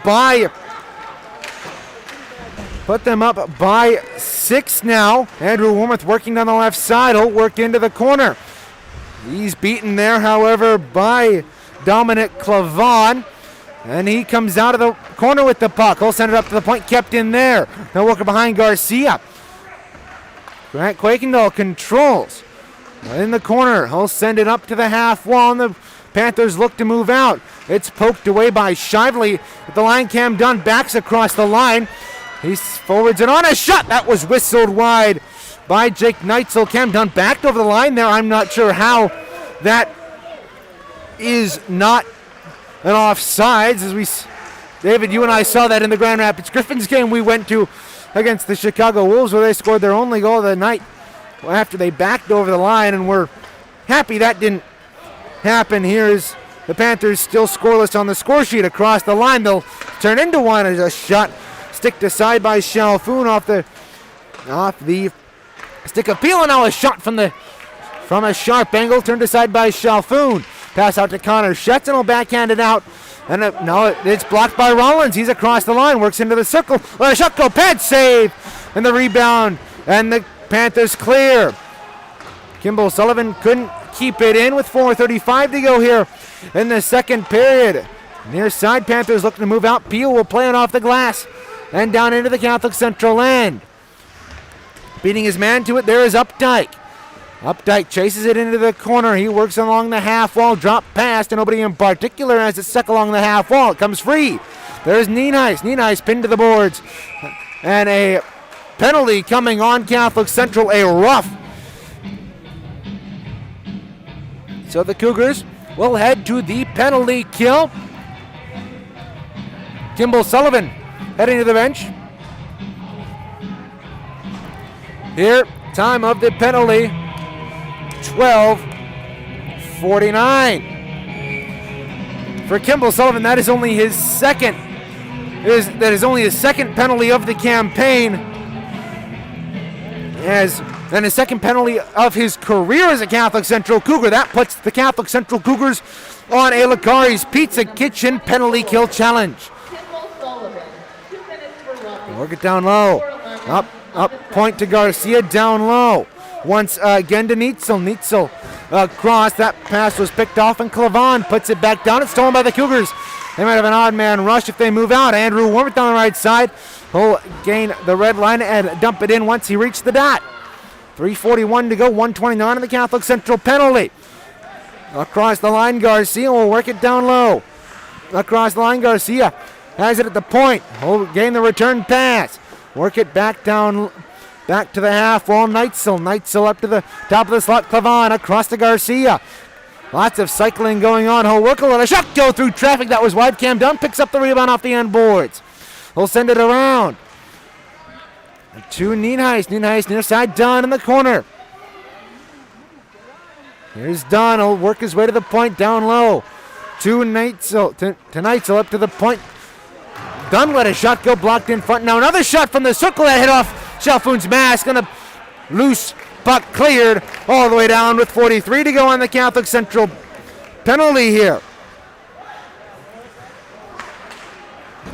by 6 now. Andrew Wormuth working down the left side. He'll work into the corner. He's beaten there, however, by Dominic Clavon. And he comes out of the corner with the puck. He'll send it up to the point, kept in there. He'll work it behind Garcia. Grant Quakendall controls. In the corner, he'll send it up to the half wall, and the Panthers look to move out. It's poked away by Shively. With the line, Cam Dunn backs across the line. He forwards it on a shot. That was whistled wide by Jake Neitzel. Cam Dunn backed over the line there. I'm not sure how that is not an offsides. David, you and I saw that in the Grand Rapids Griffins game we went to against the Chicago Wolves, where they scored their only goal of the night after they backed over the line, and we're happy that didn't happen. Here's the Panthers still scoreless on the score sheet across the line. They'll turn into one as a shot sticked aside by Chalfoun off the stick of Peel, and now a shot from a sharp angle turned aside by Chalfoun. Pass out to Connor Shetson, will backhand it out, and now it's blocked by Rollins. He's across the line, works into the circle. Let a shot go, pad save, and the rebound, and the Panthers clear. Kimball Sullivan couldn't keep it in with 4:35 to go here in the second period. Near side, Panthers looking to move out. Peel will play it off the glass and down into the Catholic Central end. Beating his man to it, there is Updike. Updike chases it into the corner. He works along the half wall, drop pass to nobody in particular as it's stuck along the half wall. It comes free. There's Nienhuis. Nienhuis pinned to the boards. And a penalty coming on Catholic Central, a rough. So the Cougars will head to the penalty kill. Kimball Sullivan heading to the bench. Here, time of the penalty. 12-49. For Kimball Sullivan, that is only his second. That is only his second penalty of the campaign. And his second penalty of his career as a Catholic Central Cougar. That puts the Catholic Central Cougars on a Licari's Pizza Kitchen penalty kill challenge. Kimball Sullivan, 2 minutes for roughing. Work it down low. Up, point to Garcia, down low. Once again to Neitzel. Neitzel across. That pass was picked off, and Clavan puts it back down. It's stolen by the Cougars. They might have an odd man rush if they move out. Andrew Wormith down the right side. He'll gain the red line and dump it in once he reached the dot. 3:41 to go, 129 in the Catholic Central penalty. Across the line, Garcia will work it down low. Across the line, Garcia has it at the point. He'll gain the return pass. Work it back down, back to the half wall. Neitzel up to the top of the slot. Clavan across to Garcia. Lots of cycling going on. He'll work a little shot, go through traffic. That was wide. Cam Dunn picks up the rebound off the end boards. He'll send it around to Nienhuis. Near side, Dunn in the corner. Here's Dunn. He'll work his way to the point, down low. To Neitzel. To Neitzel up to the point. Dunn let a shot go, blocked in front. Now another shot from the circle that hit off Chalfoun's mask. Gonna loose puck cleared all the way down with 43 to go on the Catholic Central penalty here.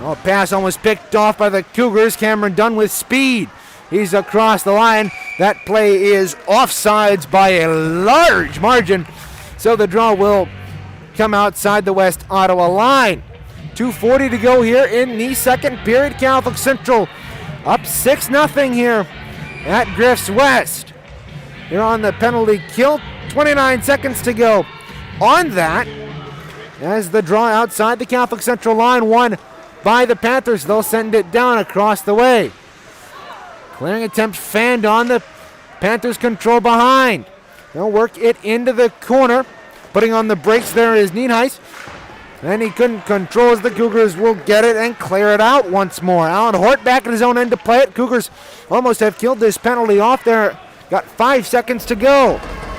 Oh, pass almost picked off by the Cougars. Cameron Dunn with speed. He's across the line. That play is offsides by a large margin. So the draw will come outside the West Ottawa line. 2:40 to go here in the second period. Catholic Central up 6-0 here at Griffs West. They're on the penalty kill. 29 seconds to go on that. As the draw outside the Catholic Central line, won by the Panthers. They'll send it down across the way. Clearing attempt fanned on. The Panthers control behind. They'll work it into the corner. Putting on the brakes there is Nienhuis. And he couldn't control as the Cougars will get it and clear it out once more. Alan Hort back at his own end to play it. Cougars almost have killed this penalty off there. Got 5 seconds to go.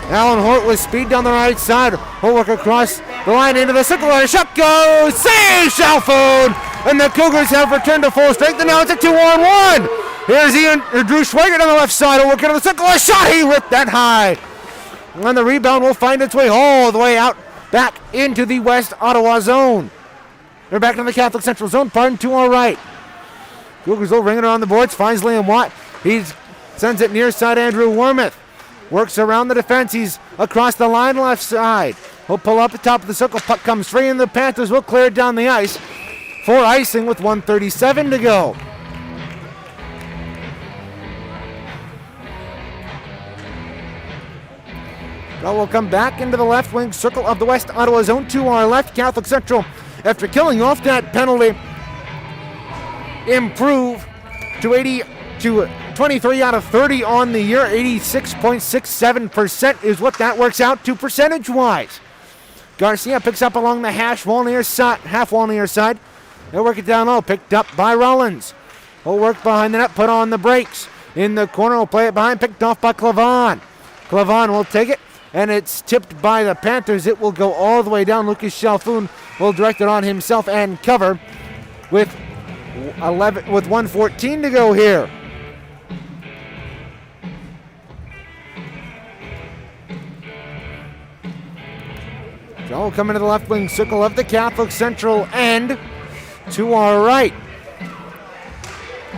Alan Hort with speed down the right side. He'll work across the line into the circle. And a shot goes. Save Chalfoun! And the Cougars have returned to full strength. And now it's a 2-on-1. Here's Drew Schweiger on the left side. He'll work into the circle. A shot. He ripped that high. And the rebound will find its way all the way out back into the West Ottawa zone. They're back in the Catholic Central zone. Pardon, to our right. Cougars will ring it around the boards. Finds Liam Watt. He sends it near side. Andrew Wormith works around the defense. He's across the line left side. He'll pull up the top of the circle. Puck comes free, and the Panthers will clear it down the ice for icing with 1:37 to go. Now we'll come back into the left wing circle of the West Ottawa zone. To our left, Catholic Central, after killing off that penalty, improve to 23 out of 30 on the year. 86.67% is what that works out to percentage-wise. Garcia picks up along the half wall near side. They'll work it down low, picked up by Rollins. He'll work behind the net, put on the brakes. In the corner, will play it behind, picked off by Clavan. Clavan will take it, and it's tipped by the Panthers. It will go all the way down. Lucas Chalfoun will direct it on himself and cover with 1:14 to go here. So we'll come into the left wing circle of the Catholic Central end. To our right,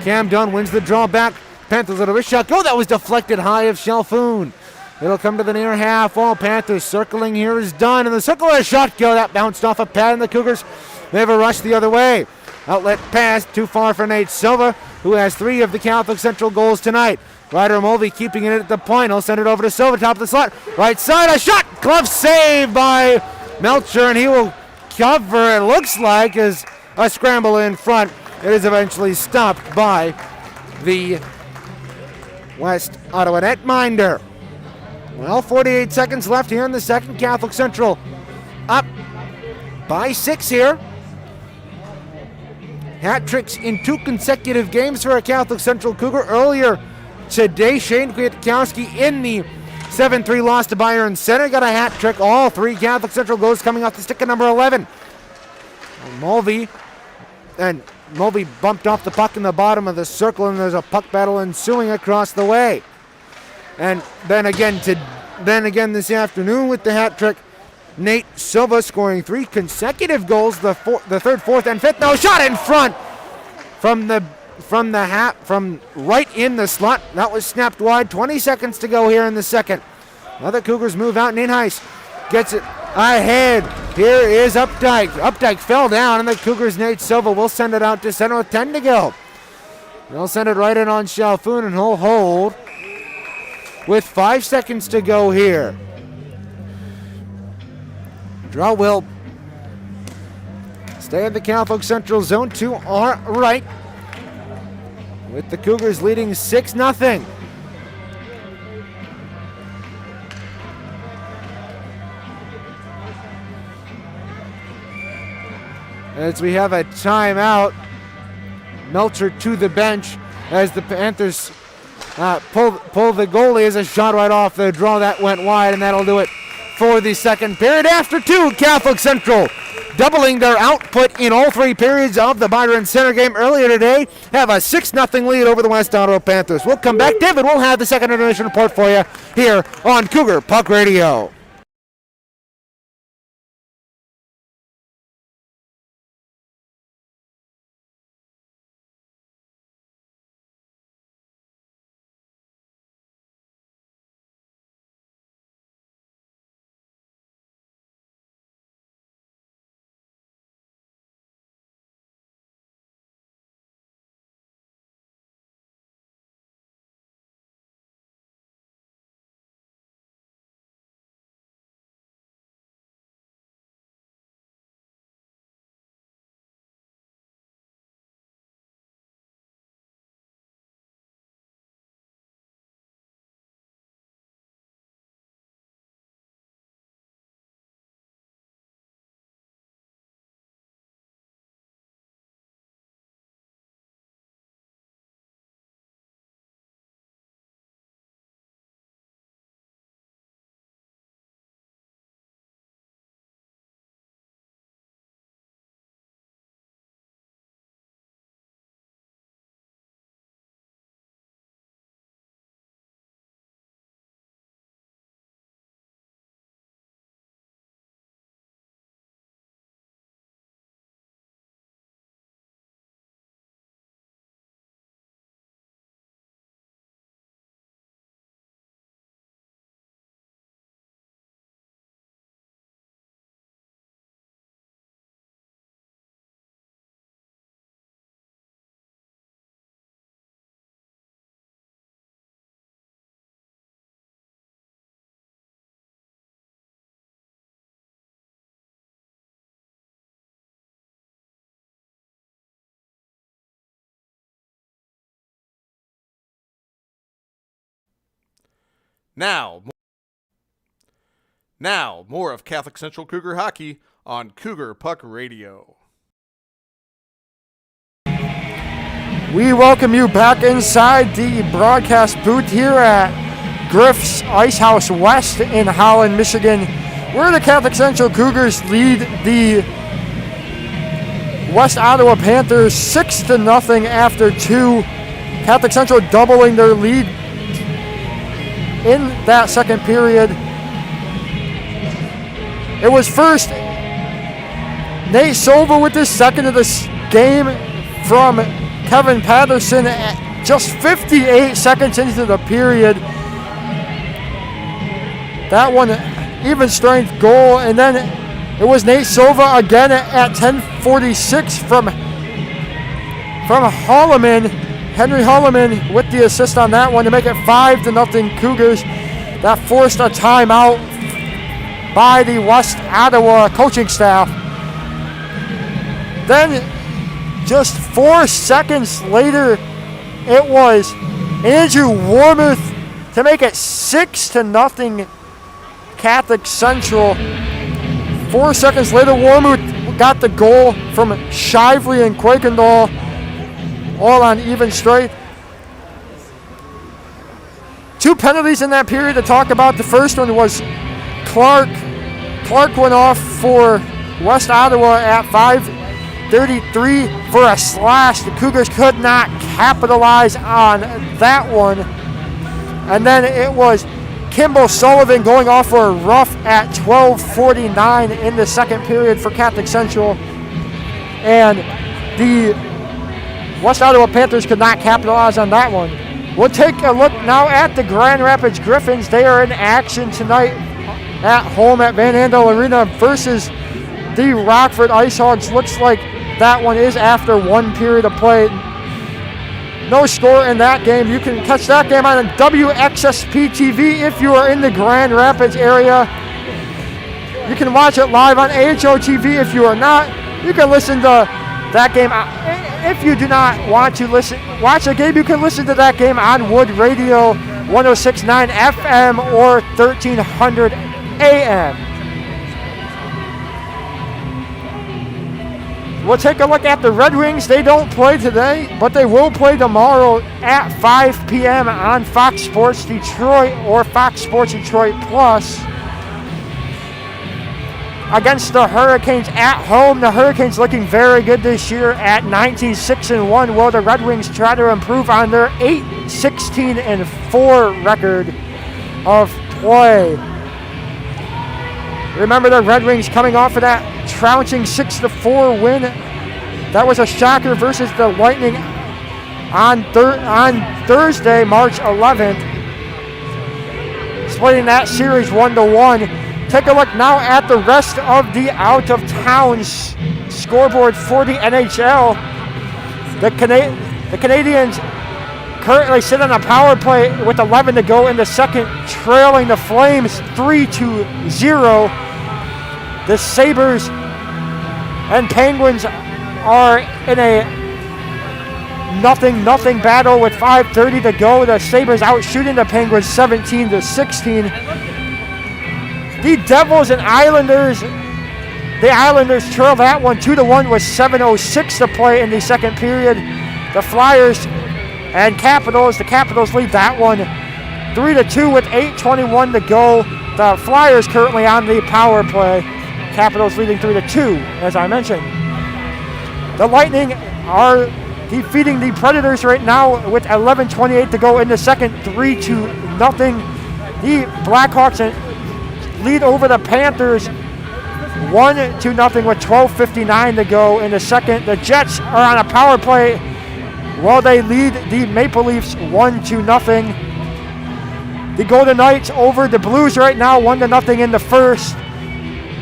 Cam Dunn wins the draw back. Panthers let a wrist shot go. That was deflected high of Chalfoun. It'll come to the near half wall. Panthers circling here is Dunn. And the circle a shot go. That bounced off a pad, and the Cougars, they have a rush the other way. Outlet pass too far for Nate Silva, who has 3 of the Catholic Central goals tonight. Ryder Mulvey keeping it at the point. He'll send it over to Silva, top of the slot. Right side, a shot. Glove save by Melcher, and he will cover, it looks like, as a scramble in front. It is eventually stopped by the West Ottawa netminder. Well, 48 seconds left here in the second. Catholic Central up by 6 here. Hat tricks in 2 consecutive games for a Catholic Central Cougar. Earlier today, Shane Kwiatkowski in the 7-3 loss to Byron Center. Got a hat trick. All three Catholic Central goals coming off the stick of number 11. Mulvey bumped off the puck in the bottom of the circle, and there's a puck battle ensuing across the way. And then again this afternoon with the hat trick, Nate Silva scoring 3 consecutive goals, the third, fourth, and fifth. No, shot in front from right in the slot. That was snapped wide. 20 seconds to go here in the second. Now the Cougars move out. Nate Heiss gets it ahead. Here is Updike. Updike fell down, and the Cougars' Nate Silva will send it out to center with 10 to go. They'll send it right in on Chalfoun, and he'll hold with 5 seconds to go here. Draw will stay in the Catholic Central zone to our right, with the Cougars leading 6-0. As we have a timeout, Melcher to the bench as the Panthers pull the goalie as a shot right off the draw that went wide, and that'll do it for the second period. After 2, Catholic Central doubling their output in all 3 periods of the Byron Center game earlier today, have a 6-0 lead over the West Ottawa Panthers. We'll come back. David will have the second intermission report for you here on Cougar Puck Radio. Now, more of Catholic Central Cougar hockey on Cougar Puck Radio. We welcome you back inside the broadcast booth here at Griff's Ice House West in Holland, Michigan, where the Catholic Central Cougars lead the West Ottawa Panthers 6-0 after 2. Catholic Central doubling their lead in that second period. It was first Nate Silva with his second of this game from Kevin Patterson at just 58 seconds into the period. That one, even strength goal. And then it was Nate Silva again at 10:46 from Holloman. Henry Holloman with the assist on that one to make it 5-0 Cougars. That forced a timeout by the West Ottawa coaching staff. Then just 4 seconds later, it was Andrew Warmuth to make it 6-0 Catholic Central. 4 seconds later, Warmuth got the goal from Shively and Quakendall, all on even straight. 2 penalties in that period to talk about. The first one was Clark. Clark went off for West Ottawa at 5:33 for a slash. The Cougars could not capitalize on that one. And then it was Kimball Sullivan going off for a rough at 12:49 in the second period for Catholic Central. And the West Ottawa Panthers could not capitalize on that one. We'll take a look now at the Grand Rapids Griffins. They are in action tonight at home at Van Andel Arena versus the Rockford Ice Hogs. Looks like that one is after 1 period of play. No score in that game. You can catch that game on WXSP TV if you are in the Grand Rapids area. You can watch it live on AHO TV if you are not. You can listen to that game. If you do not want to watch the game, you can listen to that game on Wood Radio 106.9 FM or 1300 AM. We'll take a look at the Red Wings. They don't play today, but they will play tomorrow at 5 p.m. on Fox Sports Detroit or Fox Sports Detroit Plus against the Hurricanes at home. The Hurricanes looking very good this year at 19-6-1. Well, the Red Wings try to improve on their 8-16-4 record of play. Remember the Red Wings coming off of that trouncing 6-4 win. That was a shocker versus the Lightning on Thursday, March 11th. Splitting that series 1-1. Take a look now at the rest of the out-of-town scoreboard for the NHL. The Canadians currently sit on a power play with 11 to go in the second, trailing the Flames 3-0. The Sabres and Penguins are in a nothing battle with 5:30 to go. The Sabres out shooting the Penguins 17-16. The Devils and Islanders, the Islanders trail that one 2-1 with 7:06 to play in the second period. The Flyers and Capitals, the Capitals lead that one 3-2 with 8:21 to go. The Flyers currently on the power play. Capitals leading 3-2, as I mentioned. The Lightning are defeating the Predators right now with 11:28 to go in the second, 3-0. The Blackhawks lead over the Panthers 1-0 with 12:59 to go in the second. The Jets are on a power play while they lead the Maple Leafs 1-0. The Golden Knights over the Blues right now 1-0 in the first.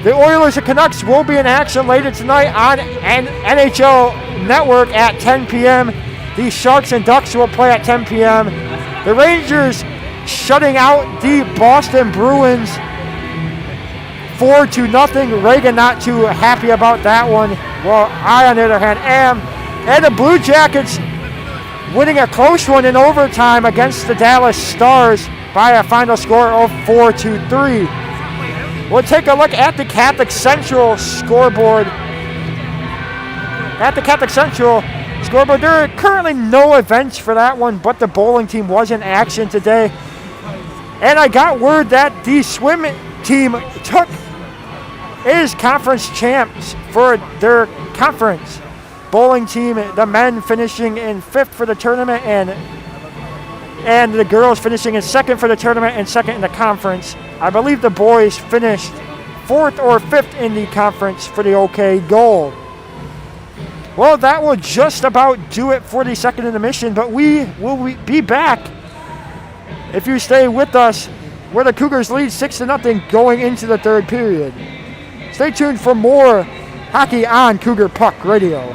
The Oilers and Canucks will be in action later tonight on NHL Network at 10 p.m. The Sharks and Ducks will play at 10 p.m. The Rangers shutting out the Boston Bruins 4-0. Reagan not too happy about that one. Well, I, on the other hand, am. And the Blue Jackets winning a close one in overtime against the Dallas Stars by a final score of 4-3. We'll take a look at the Catholic Central scoreboard. At the Catholic Central scoreboard, there are currently no events for that one, but the bowling team was in action today. And I got word that the swim team is conference champs for their conference. Bowling team, the men finishing in 5th for the tournament and the girls finishing in 2nd for the tournament and 2nd in the conference. I believe the boys finished 4th or 5th in the conference for the OK Gold. Well, that will just about do it for the second intermission, but we will be back if you stay with us, where the Cougars lead 6-0 going into the third period. Stay tuned for more hockey on Cougar Puck Radio.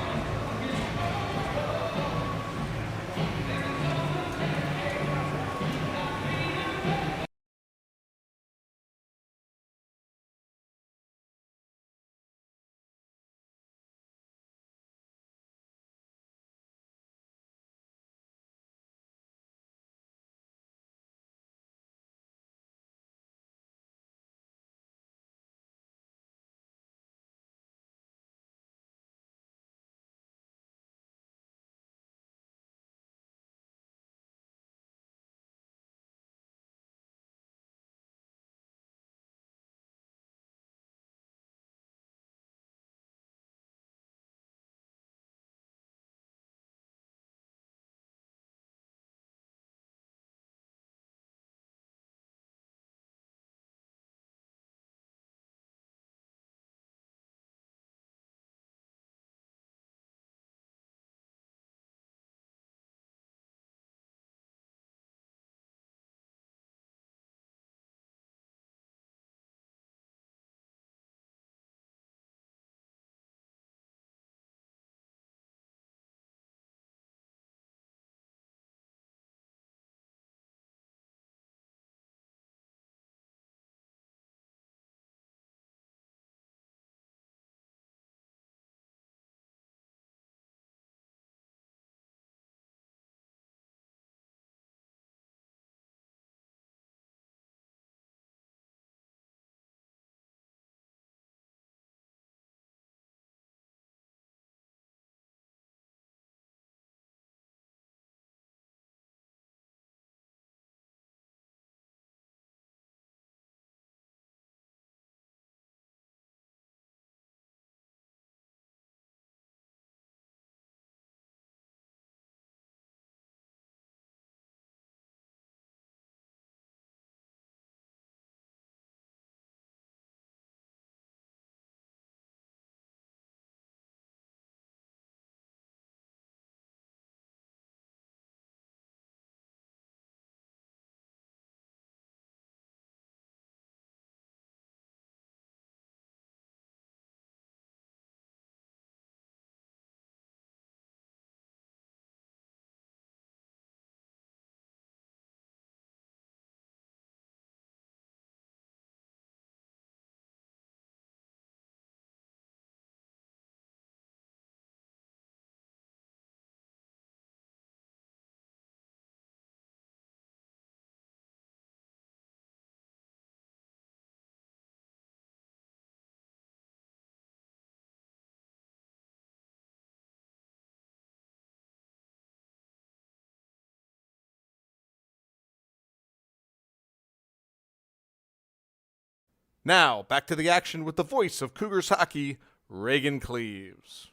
Now, back to the action with the voice of Cougars hockey, Reagan Cleves.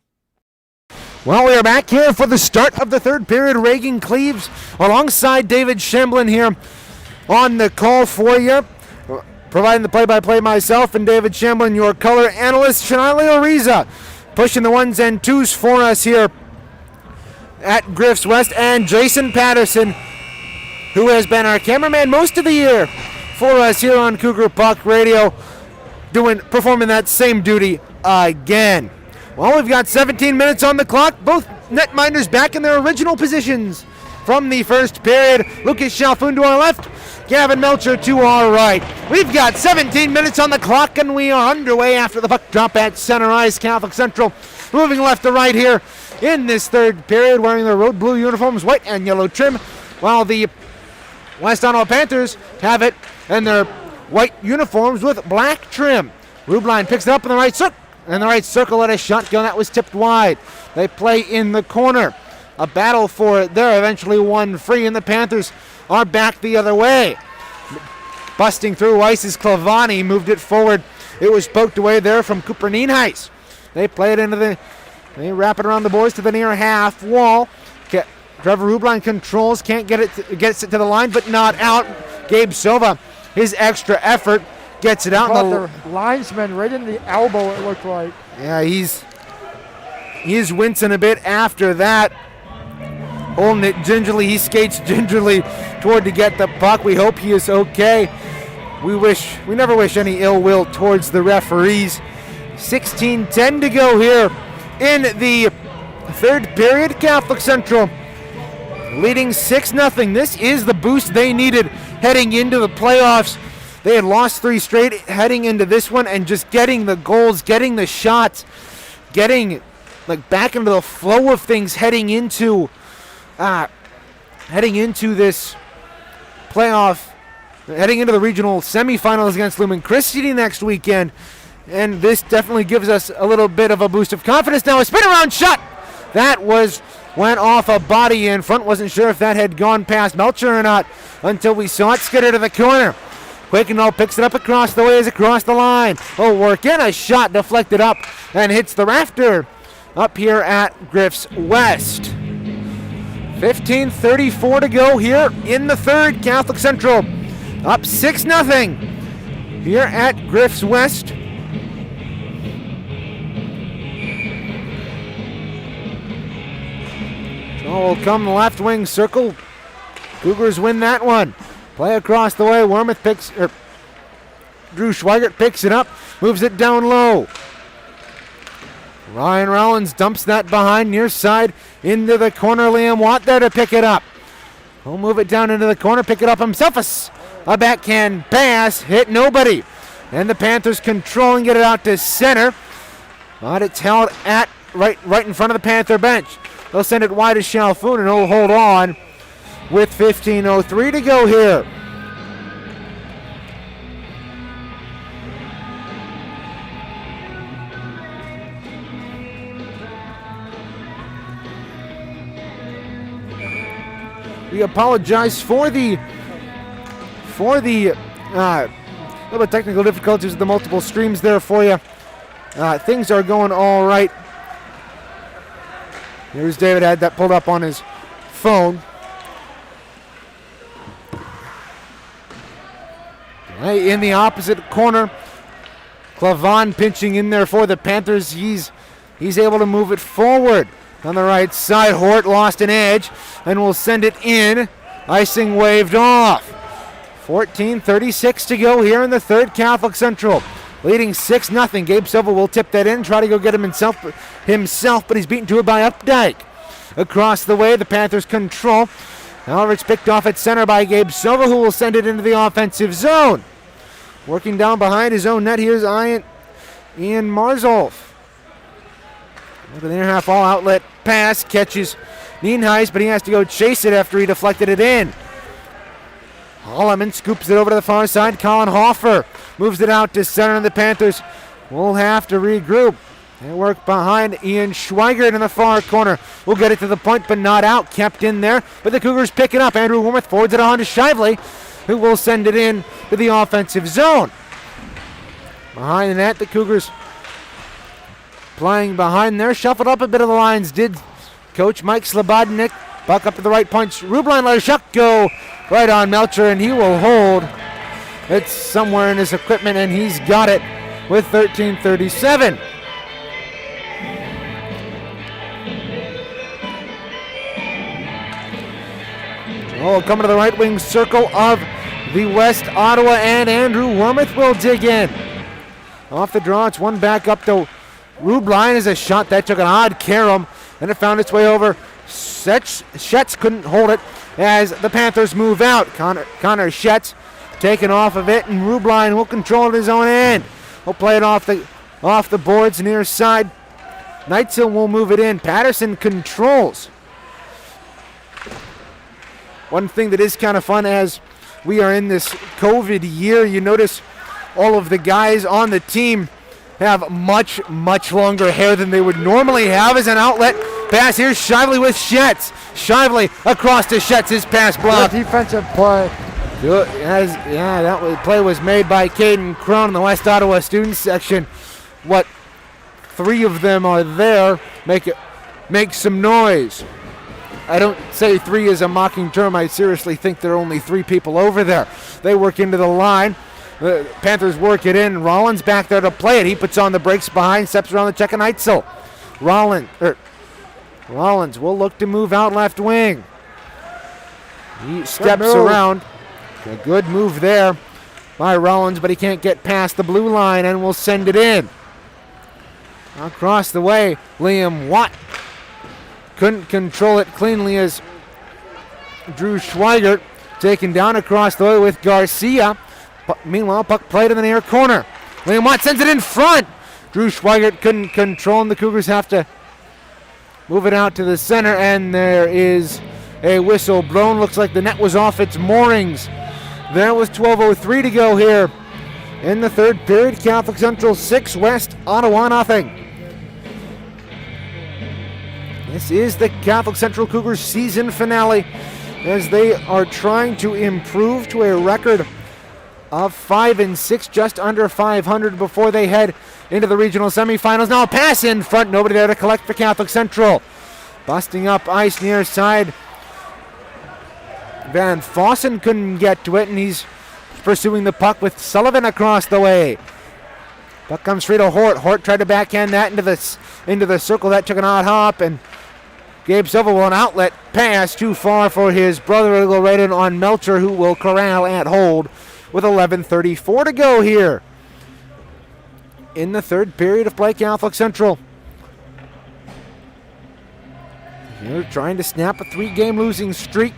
Well, we are back here for the start of the third period. Reagan Cleves alongside David Shemblin here on the call for you. Providing the play-by-play myself and David Shemblin, your color analyst. Shanali Ariza pushing the ones and twos for us here at Griffs West. And Jason Patterson, who has been our cameraman most of the year for us here on Cougar Puck Radio, performing that same duty again. Well, we've got 17 minutes on the clock. Both netminders back in their original positions from the first period. Lucas Chalfoun to our left, Gavin Melcher to our right. We've got 17 minutes on the clock, and we are underway after the puck drop at center ice. Catholic Central moving left to right here in this third period, wearing their road blue uniforms, white and yellow trim, while the West Ottawa Panthers have it in their white uniforms with black trim. Rubline picks it up in the right circle. And the right circle at a shotgun that was tipped wide. They play in the corner. A battle for it there, eventually won free, and the Panthers are back the other way. Busting through ice is Clavani, moved it forward. It was poked away there from Cooper Nienhuis. They play it they wrap it around the boards to the near half wall. Trevor Rubline controls, gets it to the line, but not out. Gabe Silva, his extra effort, gets it out. The linesman right in the elbow, it looked like. Yeah, he's wincing a bit after that. Holding it gingerly. He skates gingerly toward to get the puck. We hope he is okay. We never wish any ill will towards the referees. 16:10 to go here in the third period. Catholic Central leading 6-0. This is the boost they needed heading into the playoffs. They had lost 3 straight heading into this one, and just getting the goals, getting the shots, getting back into the flow of things heading into this playoff, heading into the regional semifinals against Lumen Christi next weekend. And this definitely gives us a little bit of a boost of confidence. Now a spin around shot that went off a body in front. Wasn't sure if that had gone past Melcher or not until we saw it skitter to the corner. Quakenall picks it up across the ways, across the line. Work in, a shot deflected up and hits the rafter up here at Griffs West. 15:34 to go here in the third. Catholic Central up 6-0 here at Griffs West. Will come the left wing circle. Cougars win that one. Play across the way. Drew Schweigert picks it up, moves it down low. Ryan Rollins dumps that behind near side into the corner. Liam Watt there to pick it up. He'll move it down into the corner, pick it up himself. A backhand pass, hit nobody. And the Panthers control and get it out to center. But it's held at right in front of the Panther bench. They'll send it wide to Chalfoun, and he'll hold on with 15:03 to go here. We apologize for the little bit of technical difficulties with the multiple streams there for you. Things are going all right. Here's David, had that pulled up on his phone. Right in the opposite corner, Clavon pinching in there for the Panthers. He's able to move it forward on the right side. Hort lost an edge and will send it in. Icing waved off. 14:36 to go here in the third. Catholic Central leading 6-0. Gabe Silva will tip that in, try to go get him himself, but he's beaten to it by Updike. Across the way, the Panthers control. However, it's picked off at center by Gabe Silva, who will send it into the offensive zone. Working down behind his own net, here's Ian Marzolf. Look at the near half all outlet pass, catches Nienhuis, but he has to go chase it after he deflected it in. Holloman scoops it over to the far side. Colin Hoffer moves it out to center, and the Panthers will have to regroup. They work behind Ian Schweigert in the far corner. Will get it to the point, but not out. Kept in there, but the Cougars pick it up. Andrew Wormuth forwards it on to Shively, who will send it in to the offensive zone. Behind the net, the Cougars playing behind there. Shuffled up a bit of the lines, did Coach Mike Slobodnik. Puck up to the right punch. Rubline let a shot go right on Melcher, and he will hold. It's somewhere in his equipment, and he's got it with 13:37. Oh, coming to the right wing circle of the West Ottawa, and Andrew Wormuth will dig in. Off the draw, it's one back up to Rubline is a shot that took an odd carom, and it found its way over. Schetz couldn't hold it as the Panthers move out. Connor Schetz taken off of it, and Rubline will control it his own end. He'll play it off the boards near side. Knightshill will move it in. Patterson controls. One thing that is kind of fun as we are in this COVID year, you notice all of the guys on the team have much, much longer hair than they would normally have. As an outlet pass, here's Shively with Schetz. Shively across to Schetz, his pass blocked. Good defensive play. Good. Play was made by Caden Crone in the West Ottawa student section. What, 3 of them are there? Make some noise. I don't say 3 is a mocking term. I seriously think there are only 3 people over there. They work into the line. The Panthers work it in. Rollins back there to play it. He puts on the brakes behind, steps around the check and Neitzel. Rollins will look to move out left wing. He steps around. A good move there by Rollins, but he can't get past the blue line and will send it in. Across the way, Liam Watt couldn't control it cleanly as Drew Schweigert taken down across the way with Garcia. Meanwhile, puck played in the near corner. Liam Watt sends it in front. Drew Schweigert couldn't control, and the Cougars have to move it out to the center, and there is a whistle blown. Looks like the net was off its moorings. There was 12:03 to go here in the third period. Catholic Central 6, West Ottawa nothing. This is the Catholic Central Cougars season finale as they are trying to improve to a record of 5-6, just under 500 before they head into the regional semifinals. Now a pass in front, nobody there to collect for Catholic Central. Busting up ice near side. Van Fossen couldn't get to it, and he's pursuing the puck with Sullivan across the way. Puck comes free to Hort. Hort tried to backhand that into the circle. That took an odd hop, and Gabe Silva will an outlet pass too far for his brother. It'll go right in on Melcher, who will corral at hold with 11:34 to go here in the third period of play. Catholic Central here trying to snap a 3-game losing streak,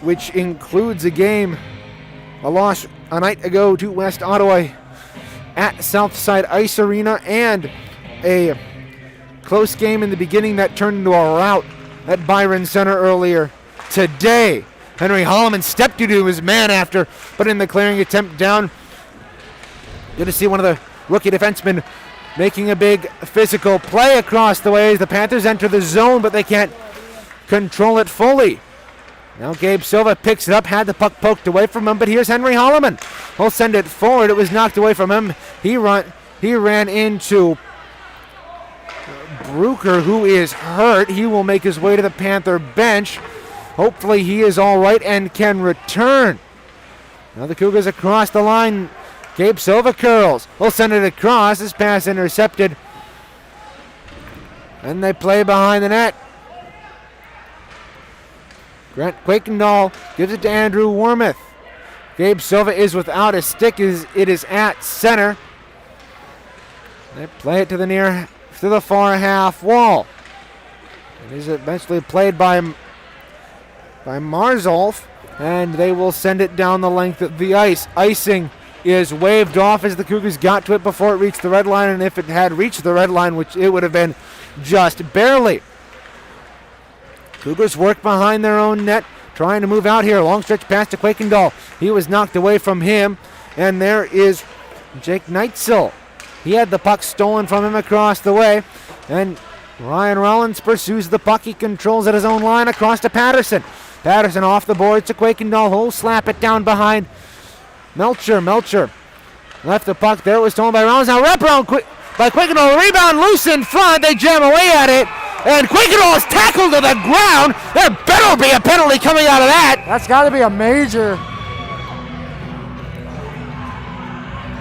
which includes a loss a night ago to West Ottawa at Southside Ice Arena, and a close game in the beginning that turned into a rout at Byron Center earlier today. Henry Holloman stepped to do his man after putting the clearing attempt down. Good to see one of the rookie defensemen making a big physical play across the way as the Panthers enter the zone, but they can't control it fully. Now Gabe Silva picks it up, had the puck poked away from him, but here's Henry Holloman. He'll send it forward. It was knocked away from him. He ran into Bruker, who is hurt. He will make his way to the Panther bench. Hopefully he is all right and can return. Now the Cougars across the line. Gabe Silva curls. He'll send it across. This pass intercepted. And they play behind the net. Grant Quakendahl gives it to Andrew Wormuth. Gabe Silva is without a stick. It is at center. They play it to the far half wall. It is eventually played by Marzolf, and they will send it down the length of the ice. Icing is waved off as the Cougars got to it before it reached the red line, and if it had reached the red line, which it would have been just barely. Cougars work behind their own net, trying to move out here. Long stretch pass to Quakendahl. He was knocked away from him, and there is Jake Neitzel. He had the puck stolen from him across the way, and Ryan Rollins pursues the puck. He controls at his own line across to Patterson. Patterson off the boards to Quakendahl. He'll slap it down behind Melcher. Melcher Left the puck there. It was stolen by Rollins. Now wraparound by Quickendall. Rebound loose in front. They jam away at it. And Quickendall is tackled to the ground. There better be a penalty coming out of that. That's got to be a major.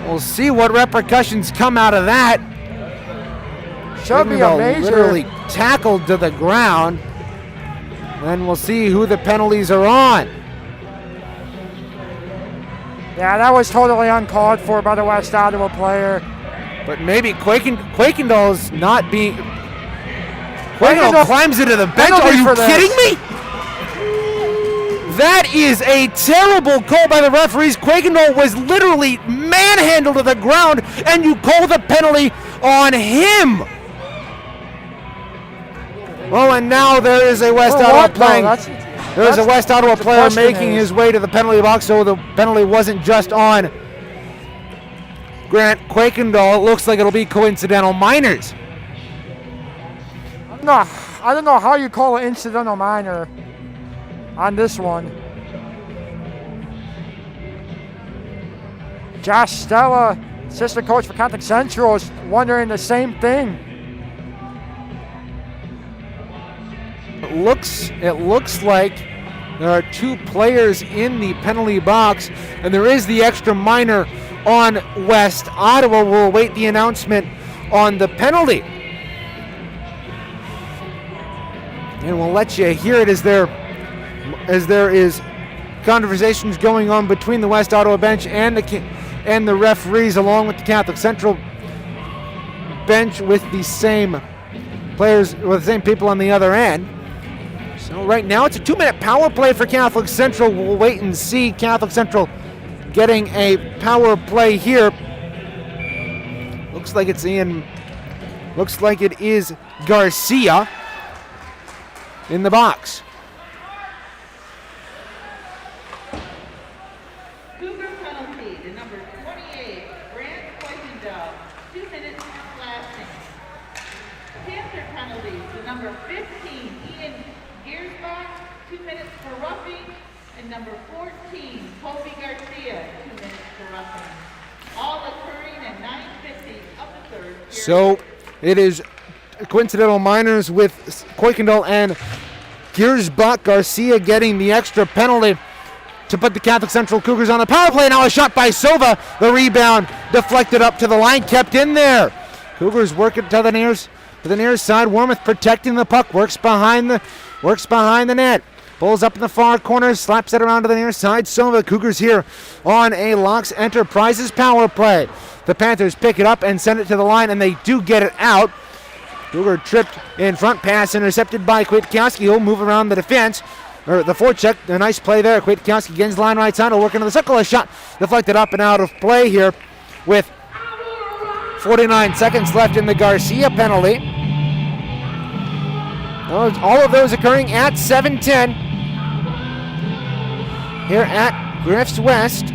We'll see what repercussions come out of that. Should be a Quickendall major. literally tackled to the ground. And we'll see who the penalties are on. Yeah, that was totally uncalled for by the West Ottawa player. But maybe Quickendall's not being... Quickendall climbs into the bench. penalty Are you for this. kidding me? That is a terrible call by the referees. Quickendall was literally manhandled to the ground, and you call the penalty on him. Oh, and now there is a West Ottawa what? No, playing. There is a that's- West Ottawa the player question making is- his way to the penalty box, so the penalty wasn't just on Grant Quickendall. It looks like it'll be coincidental minors. No, I don't know how you call an incidental minor on this one. Josh Stella, assistant coach for Catholic Central, is wondering the same thing. It looks like there are two players in the penalty box, and there is the extra minor on West Ottawa. We'll await the announcement on the penalty. And we'll let you hear it as there is conversations going on between the West Ottawa bench and the referees, along with the Catholic Central bench, with the same players, with the same people on the other end. So right now it's a 2-minute power play for Catholic Central. We'll wait and see Catholic Central getting a power play here. Looks like it is Garcia in the box. Cougar penalty to number 28, Grant Kuykendall, 2 minutes slashing. Panther penalty to number 15, Ian Giersbach, 2 minutes for roughing. And number 14, Kobe Garcia, 2 minutes for roughing. All occurring at 9:50 of the third period. So it is coincidental minors with Kuykendall and Giersbach. Garcia getting the extra penalty to put the Catholic Central Cougars on the power play. Now a shot by Silva. The rebound deflected up to the line, kept in there. Cougars work it to the near side. Wormuth protecting the puck, works behind the net. Pulls up in the far corner, slaps it around to the near side. Silva. Cougars here on a Locks Enterprises power play. The Panthers pick it up and send it to the line, and they do get it out. Cougar tripped in front, pass intercepted by Kwiatkowski. He'll move around the defense, or the forecheck. A nice play there. Kwiatkowski gains line right side. He'll work into the circle. A shot deflected up and out of play here with 49 seconds left in the Garcia penalty. All of those occurring at 7:10 here at Griffs West.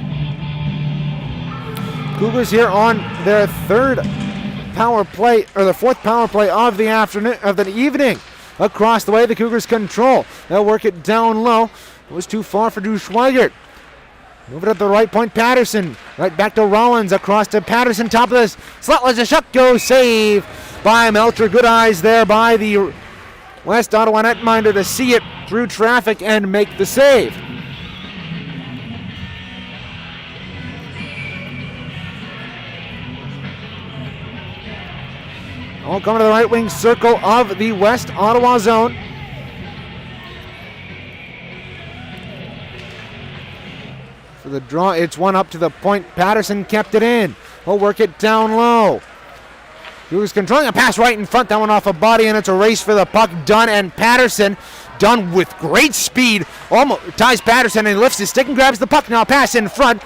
Cougars here on their third power play, or the fourth power play of the evening. Across the way, the Cougars control. They'll work it down low. It was too far for Drew Schweigert. Move it at the right point, Patterson. Right back to Rollins, across to Patterson. Top of this slot, let's a shot go. Save by Melcher. Good eyes there by the West Ottawa netminder to see it through traffic and make the save. All coming to the right wing circle of the West Ottawa zone. For the draw, it's one up to the point. Patterson kept it in. He'll work it down low. He was controlling a pass right in front. That one off a body, and it's a race for the puck. Dunn and Patterson. Dunn with great speed almost ties Patterson, and he lifts his stick and grabs the puck. Now pass in front.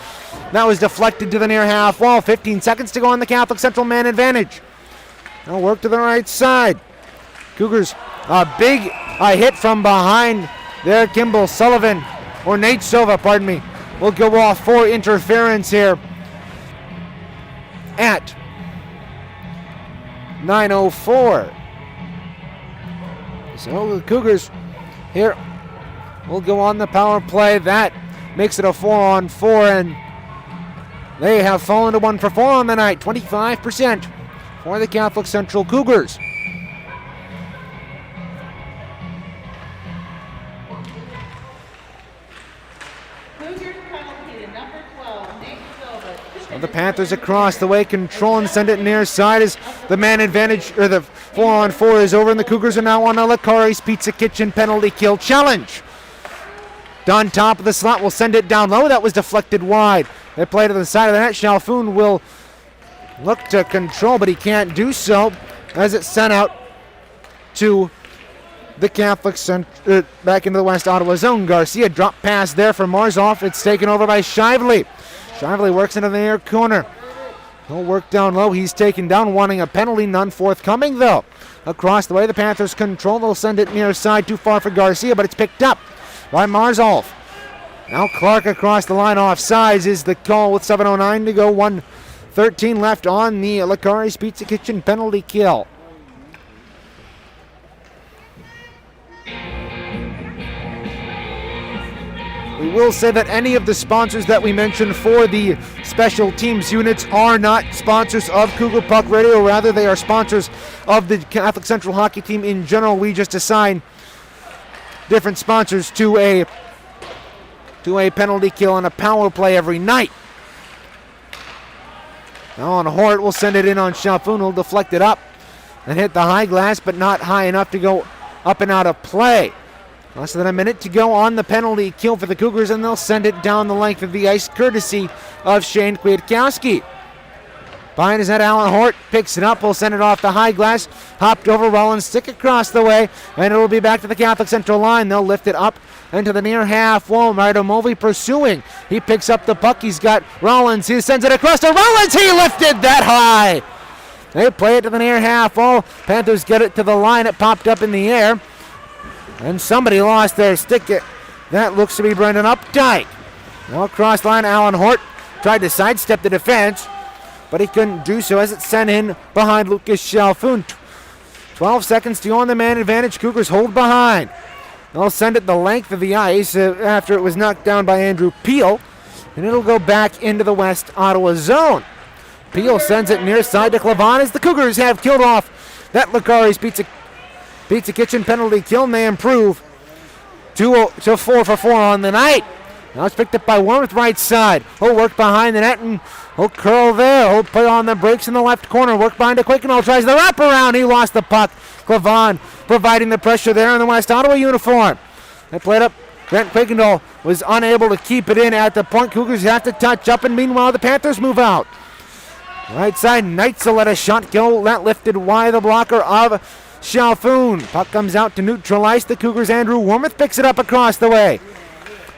That was deflected to the near half wall. 15 seconds to go on the Catholic Central man advantage. Now work to the right side. Cougars, a big hit from behind there. Kimball Sullivan, or Nate Silva, pardon me, will go off for interference here at 9:04. So the Cougars here will go on the power play. That makes it a 4-on-4, and They have fallen to 1 for 4 on the night, 25% for the Catholic Central Cougars. Cougars penalty to number 12, Gabe Silva. The Panthers across the way control and send it near side as the man advantage, or the 4-on-4 is over, and the Cougars are now on a Licari's Pizza Kitchen penalty kill challenge. Don top of the slot will send it down low. That was deflected wide. They play to the side of the net. Chalfoun will look to control, but he can't do so as it's sent out to the Catholic Central, back into the West Ottawa zone. Garcia drop pass there for Marzoff. It's taken over by Shively. Shively works into the near corner. He'll work down low. He's taken down, wanting a penalty. None forthcoming, though. Across the way, the Panthers control. They'll send it near side, too far for Garcia, but it's picked up by Marzoff. Now Clark across the line. Offsides is the call with 7:09 to go. 1:13 left on the Licari's Pizza Kitchen penalty kill. We will say that any of the sponsors that we mentioned for the special teams units are not sponsors of Cougar Puck Radio. Rather, they are sponsors of the Catholic Central hockey team in general. We just assign different sponsors to a penalty kill and a power play every night. Now on Hort, will send it in on Chalfoun. He'll deflect it up and hit the high glass, but not high enough to go up and out of play. Less than a minute to go on the penalty kill for the Cougars, and they'll send it down the length of the ice, courtesy of Shane Kwiatkowski. Behind his head, Alan Hort picks it up. Will send it off the high glass. Hopped over Rollins, stick across the way, and it'll be back to the Catholic Central line. They'll lift it up into the near half wall. Mardomovi pursuing. He picks up the puck. He's got Rollins. He sends it across to Rollins. He lifted that high. They play it to the near half wall. Panthers get it to the line. It popped up in the air, and somebody lost their stick. That looks to be Brendan Updike. Now across the line, Alan Hort tried to sidestep the defense, but he couldn't do so as it's sent in behind Lucas Chalfoun. 12 seconds to go on the man advantage. Cougars hold behind. They'll send it the length of the ice after it was knocked down by Andrew Peel, and it'll go back into the West Ottawa zone. Peel sends it near side to Clavon as the Cougars have killed off that Licari's Pizza Kitchen penalty kill, and they improve to 4 for 4 on the night. Now it's picked up by Wormuth right side. He'll work behind the net and he'll curl there. He'll put on the brakes in the left corner. Work behind to Quickenall. Tries the wraparound. He lost the puck. Clavon providing the pressure there in the West Ottawa uniform. They played up. Grant Quickenall was unable to keep it in at the point. Cougars have to touch up, and meanwhile the Panthers move out. Right side, Knights will let a shot go. That lifted wide, the blocker of Chalfoun. Puck comes out to neutral ice. The Cougars' Andrew Wormuth picks it up across the way.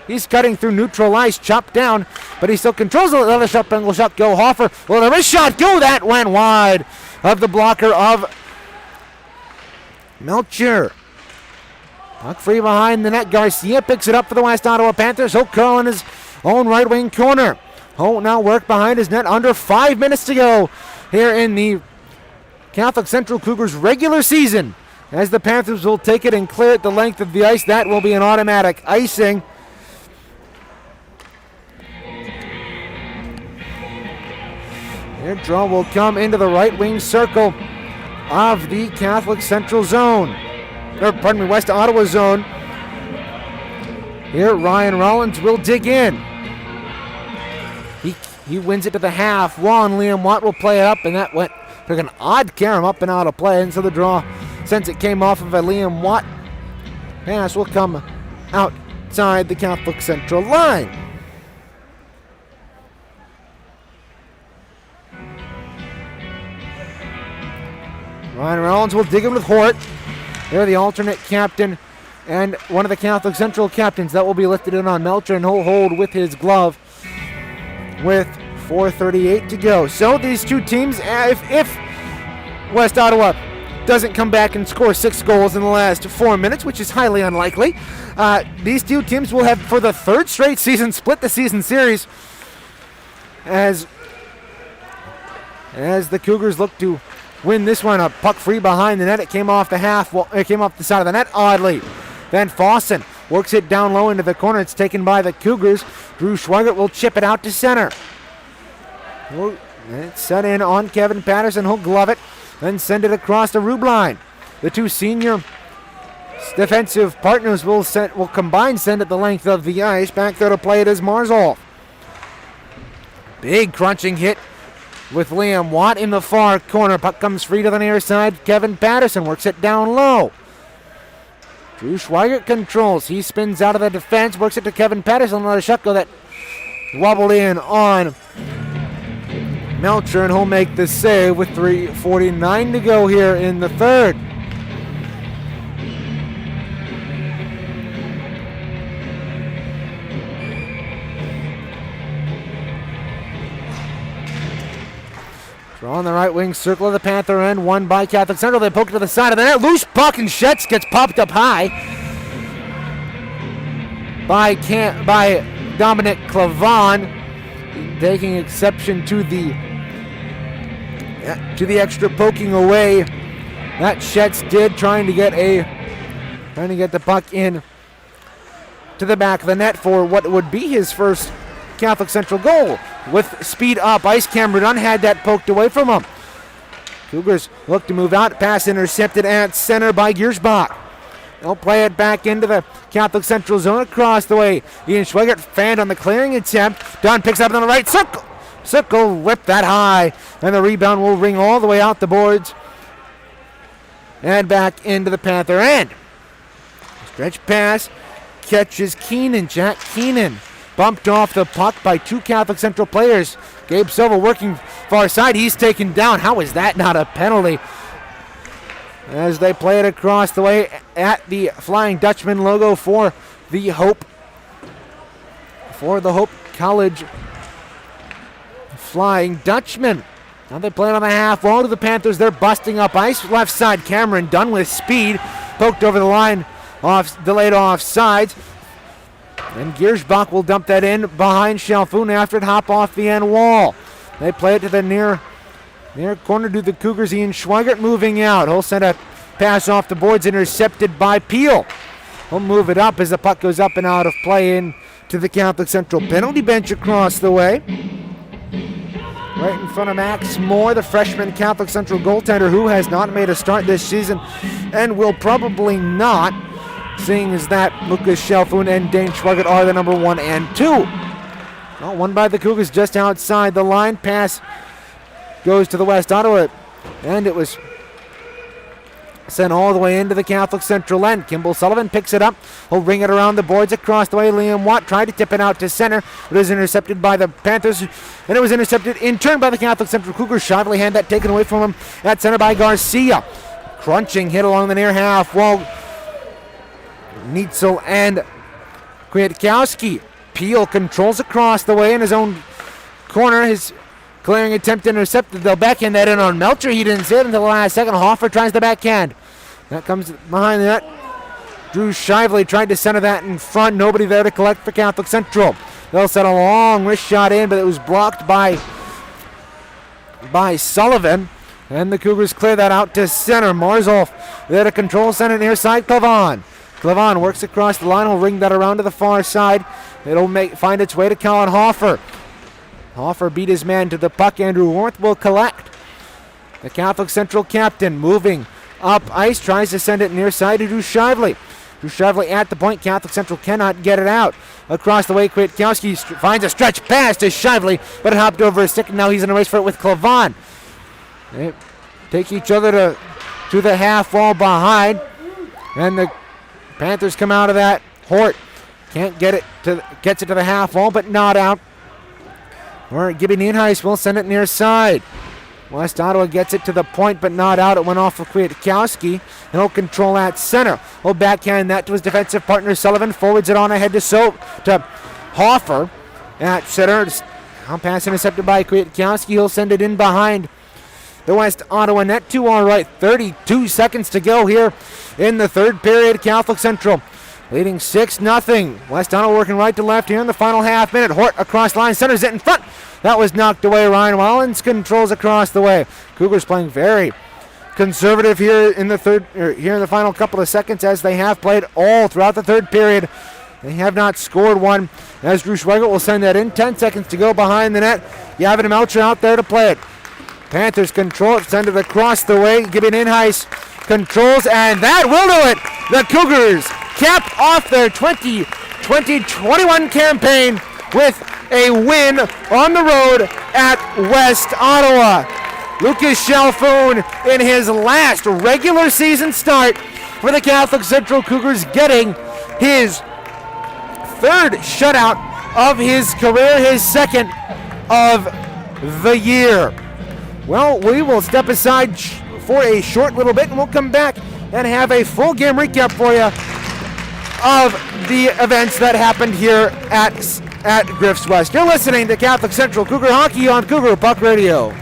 He's cutting through neutral ice, chopped down, but he still controls it. Let a shot, penalty shot go. Hoffer will let a wrist shot go. That went wide of the blocker of Melcher. Puck free behind the net. Garcia picks it up for the West Ottawa Panthers. He'll curl in his own right wing corner. Holt now work behind his net. Under 5 minutes to go here in the Catholic Central Cougars regular season, as the Panthers will take it and clear it the length of the ice. That will be an automatic icing. Their draw will come into the right wing circle of the Catholic Central zone. West Ottawa zone. Here, Ryan Rollins will dig in. He wins it to the half wall, and Liam Watt will play it up, and that took an odd carom up and out of play, and so the draw, since it came off of a Liam Watt pass, will come outside the Catholic Central line. Ryan Rollins will dig in with Hort. They're the alternate captain and one of the Catholic Central captains. That will be lifted in on Melcher, and he'll hold with his glove with 4:38 to go. So these two teams, if West Ottawa doesn't come back and score 6 goals in the last 4 minutes, which is highly unlikely, these two teams will have, for the third straight season, split the season series as the Cougars look to win this one. A puck free behind the net. It came off the it came off the side of the net oddly. Then Fossen works it down low into the corner. It's taken by the Cougars. Drew Schweigert will chip it out to center. It's set in on Kevin Patterson. He'll glove it, then send it across the Rube line. The two senior defensive partners will combine send it the length of the ice. Back there to play it is Marzolf. Big crunching hit with Liam Watt in the far corner. Puck comes free to the near side. Kevin Patterson works it down low. Drew Schweigert controls. He spins out of the defense, works it to Kevin Patterson. Let a shot go that wobbled in on Melcher, and he'll make the save with 3:49 to go here in the third. Draw on the right wing, circle of the Panther end, won by Catholic Central. They poke it to the side of the net. Loose puck, and Schetz gets popped up high by Dominic Clavon, taking exception to the extra poking away that Schetz did, trying to get the puck in to the back of the net for what would be his first Catholic Central goal. With speed up ice, Cameron Dunn had that poked away from him. Cougars look to move out. Pass intercepted at center by Giersbach. They'll play it back into the Catholic Central zone across the way. Ian Schweigert fanned on the clearing attempt. Dunn picks up on the right circle. Circle whipped that high, and the rebound will ring all the way out the boards and back into the Panther end. Stretch pass catches Keenan. Jack Keenan bumped off the puck by two Catholic Central players. Gabe Silva working far side. He's taken down. How is that not a penalty? As they play it across the way at the Flying Dutchman logo for the Hope College Flying Dutchman. Now they play it on the half wall to the Panthers. They're busting up ice. Left side, Cameron Dunn with speed. Poked over the line, delayed offsides. And Giersbach will dump that in behind Chalfoun after it hop off the end wall. They play it to the near corner to the Cougars. Ian Schweigert moving out. He'll send a pass off the boards, intercepted by Peel. He'll move it up as the puck goes up and out of play in to the Catholic Central penalty bench across the way. Right in front of Max Moore, the freshman Catholic Central goaltender who has not made a start this season and will probably not, seeing as that Lucas Chalfoun and Dane Schweigert are the number 1 and 2. Well, won by the Cougars just outside the line. Pass goes to the West Ottawa, and it was sent all the way into the Catholic Central end. Kimball Sullivan picks it up. He'll ring it around the boards across the way. Liam Watt tried to tip it out to center. It was intercepted by the Panthers, and it was intercepted in turn by the Catholic Central Cougars. Shively had that taken away from him at center by Garcia. Crunching hit along the near half wall. Neitzel and Kwiatkowski. Peel controls across the way in his own corner. His clearing attempt intercepted. They'll backhand that in on Melcher. He didn't see it until the last second. Hoffer tries the backhand. That comes behind the net. Drew Shively tried to center that in front. Nobody there to collect for Catholic Central. They'll set a long wrist shot in, but it was blocked by Sullivan. And the Cougars clear that out to center. Marzolf there to control center near side. Clavon works across the line. Will ring that around to the far side. It'll find its way to Colin Hoffer. Hoffer beat his man to the puck. Andrew Worth will collect. The Catholic Central captain moving up ice, tries to send it near side to Drew Shively. Drew Shively at the point. Catholic Central cannot get it out. Across the way, Kwiatkowski finds a stretch pass to Shively, but it hopped over his stick, and now he's in a race for it with Clavon. They take each other to the half wall behind, and the Panthers come out of that. Hort can't get it gets it to the half wall, but not out. Or Gibby Nienhuis will send it near side. West Ottawa gets it to the point, but not out. It went off for Kwiatkowski, and he'll control that center. He'll backhand that to his defensive partner Sullivan. Forwards it on ahead to Hoffer at center. Now pass intercepted by Kwiatkowski. He'll send it in behind the West Ottawa net. 2 all right. 32 seconds to go here in the third period. Catholic Central leading 6-0. West Ottawa working right to left here in the final half minute. Hort across the line, centers it in front. That was knocked away. Ryan Wallens controls across the way. Cougars playing very conservative here in the final couple of seconds, as they have played all throughout the third period. They have not scored one, as Drew Schweigert will send that in. 10 seconds to go behind the net. Gavin Melcher out there to play it. Panthers control it, send it across the way. Give it in. Heiss controls, and that will do it. The Cougars cap off their 2020-21 campaign with a win on the road at West Ottawa. Lucas Chalfoun in his last regular season start for the Catholic Central Cougars, getting his third shutout of his career, his second of the year. Well, we will step aside for a short little bit, and we'll come back and have a full game recap for you of the events that happened here at Griffs West. You're listening to Catholic Central Cougar Hockey on Cougar Puck Radio.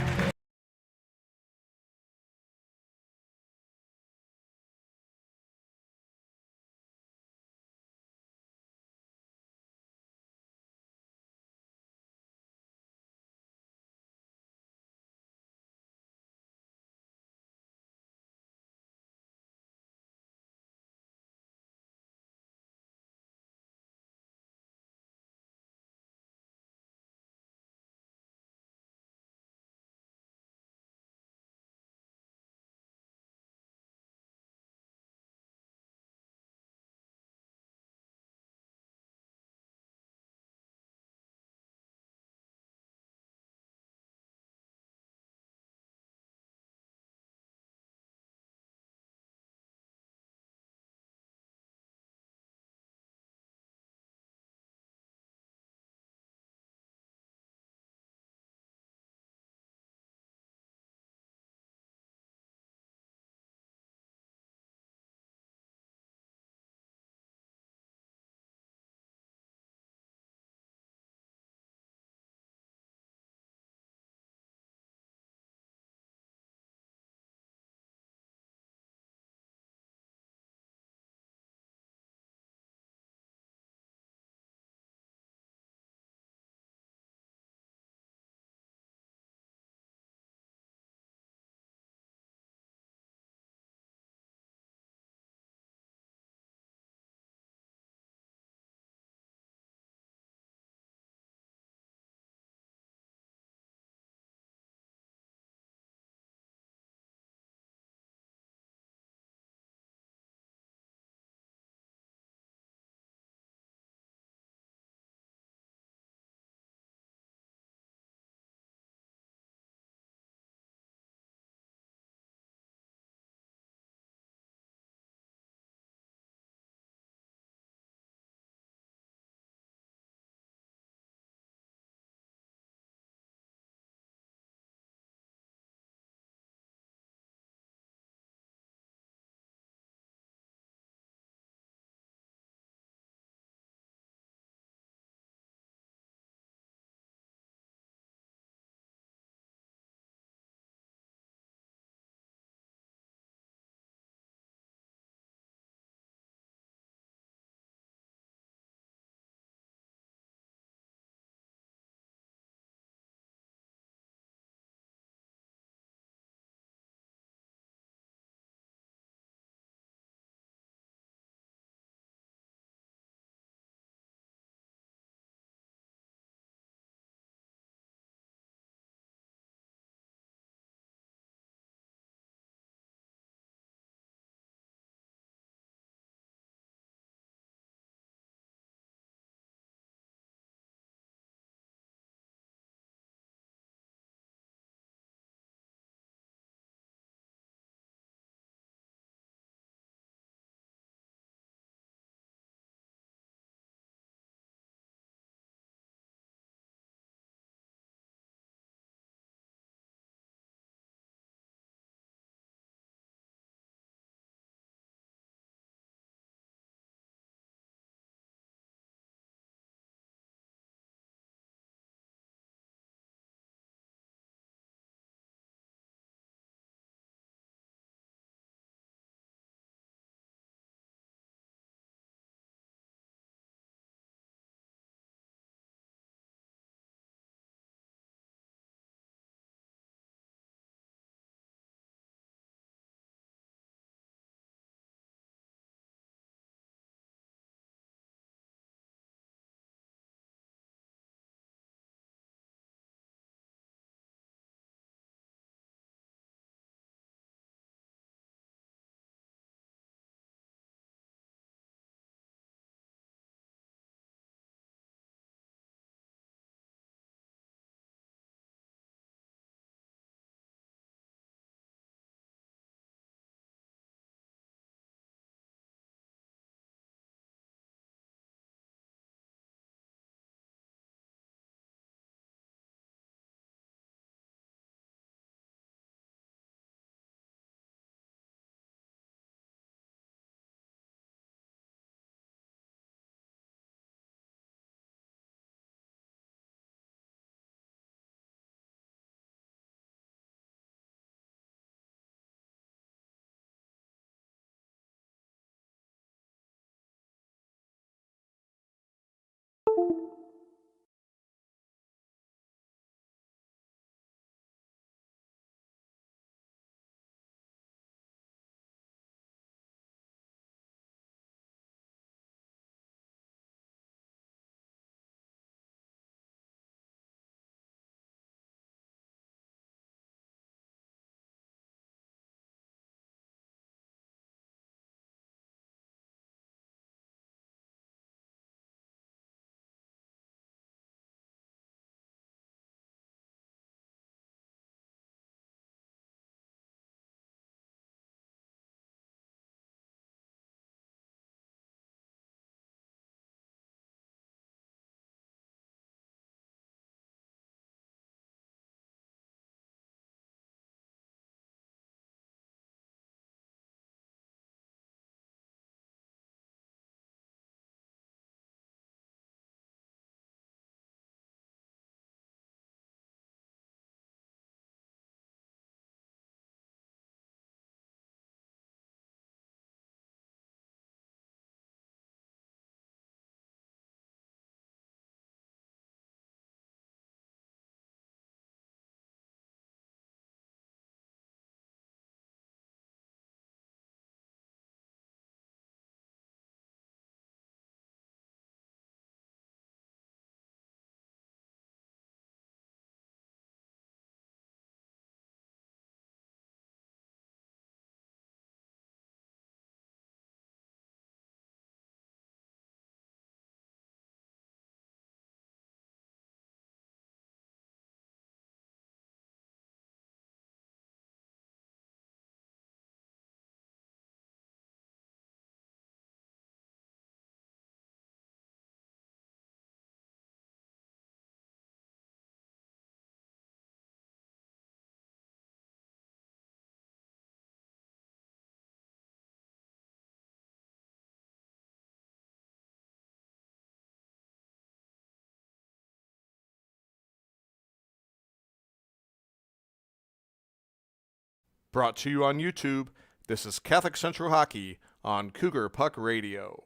Brought to you on YouTube, this is Catholic Central Hockey on Cougar Puck Radio.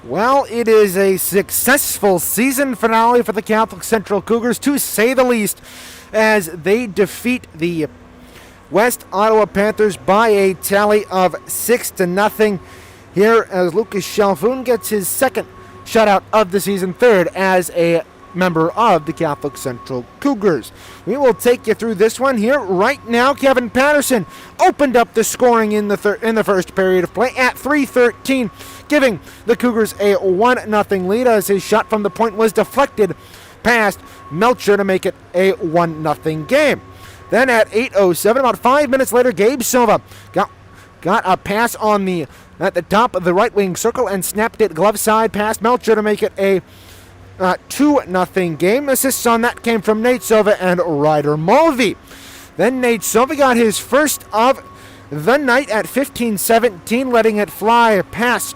Well, it is a successful season finale for the Catholic Central Cougars, to say the least, as they defeat the West Ottawa Panthers by a tally of 6-0 here, as Lucas Chalfoun gets his second shutout of the season, third as a member of the Catholic Central Cougars. We will take you through this one here right now. Kevin Patterson opened up the scoring in the first period of play at 3:13, giving the Cougars a 1-0 lead as his shot from the point was deflected past Melcher to make it a 1-0 game. Then at 8:07, about 5 minutes later, Gabe Silva got a pass at the top of the right wing circle and snapped it glove side past Melcher to make it a 2-0 game. Assists on that came from Nate Silva and Ryder Mulvey. Then Nate Silva got his first of the night at 15-17, letting it fly past.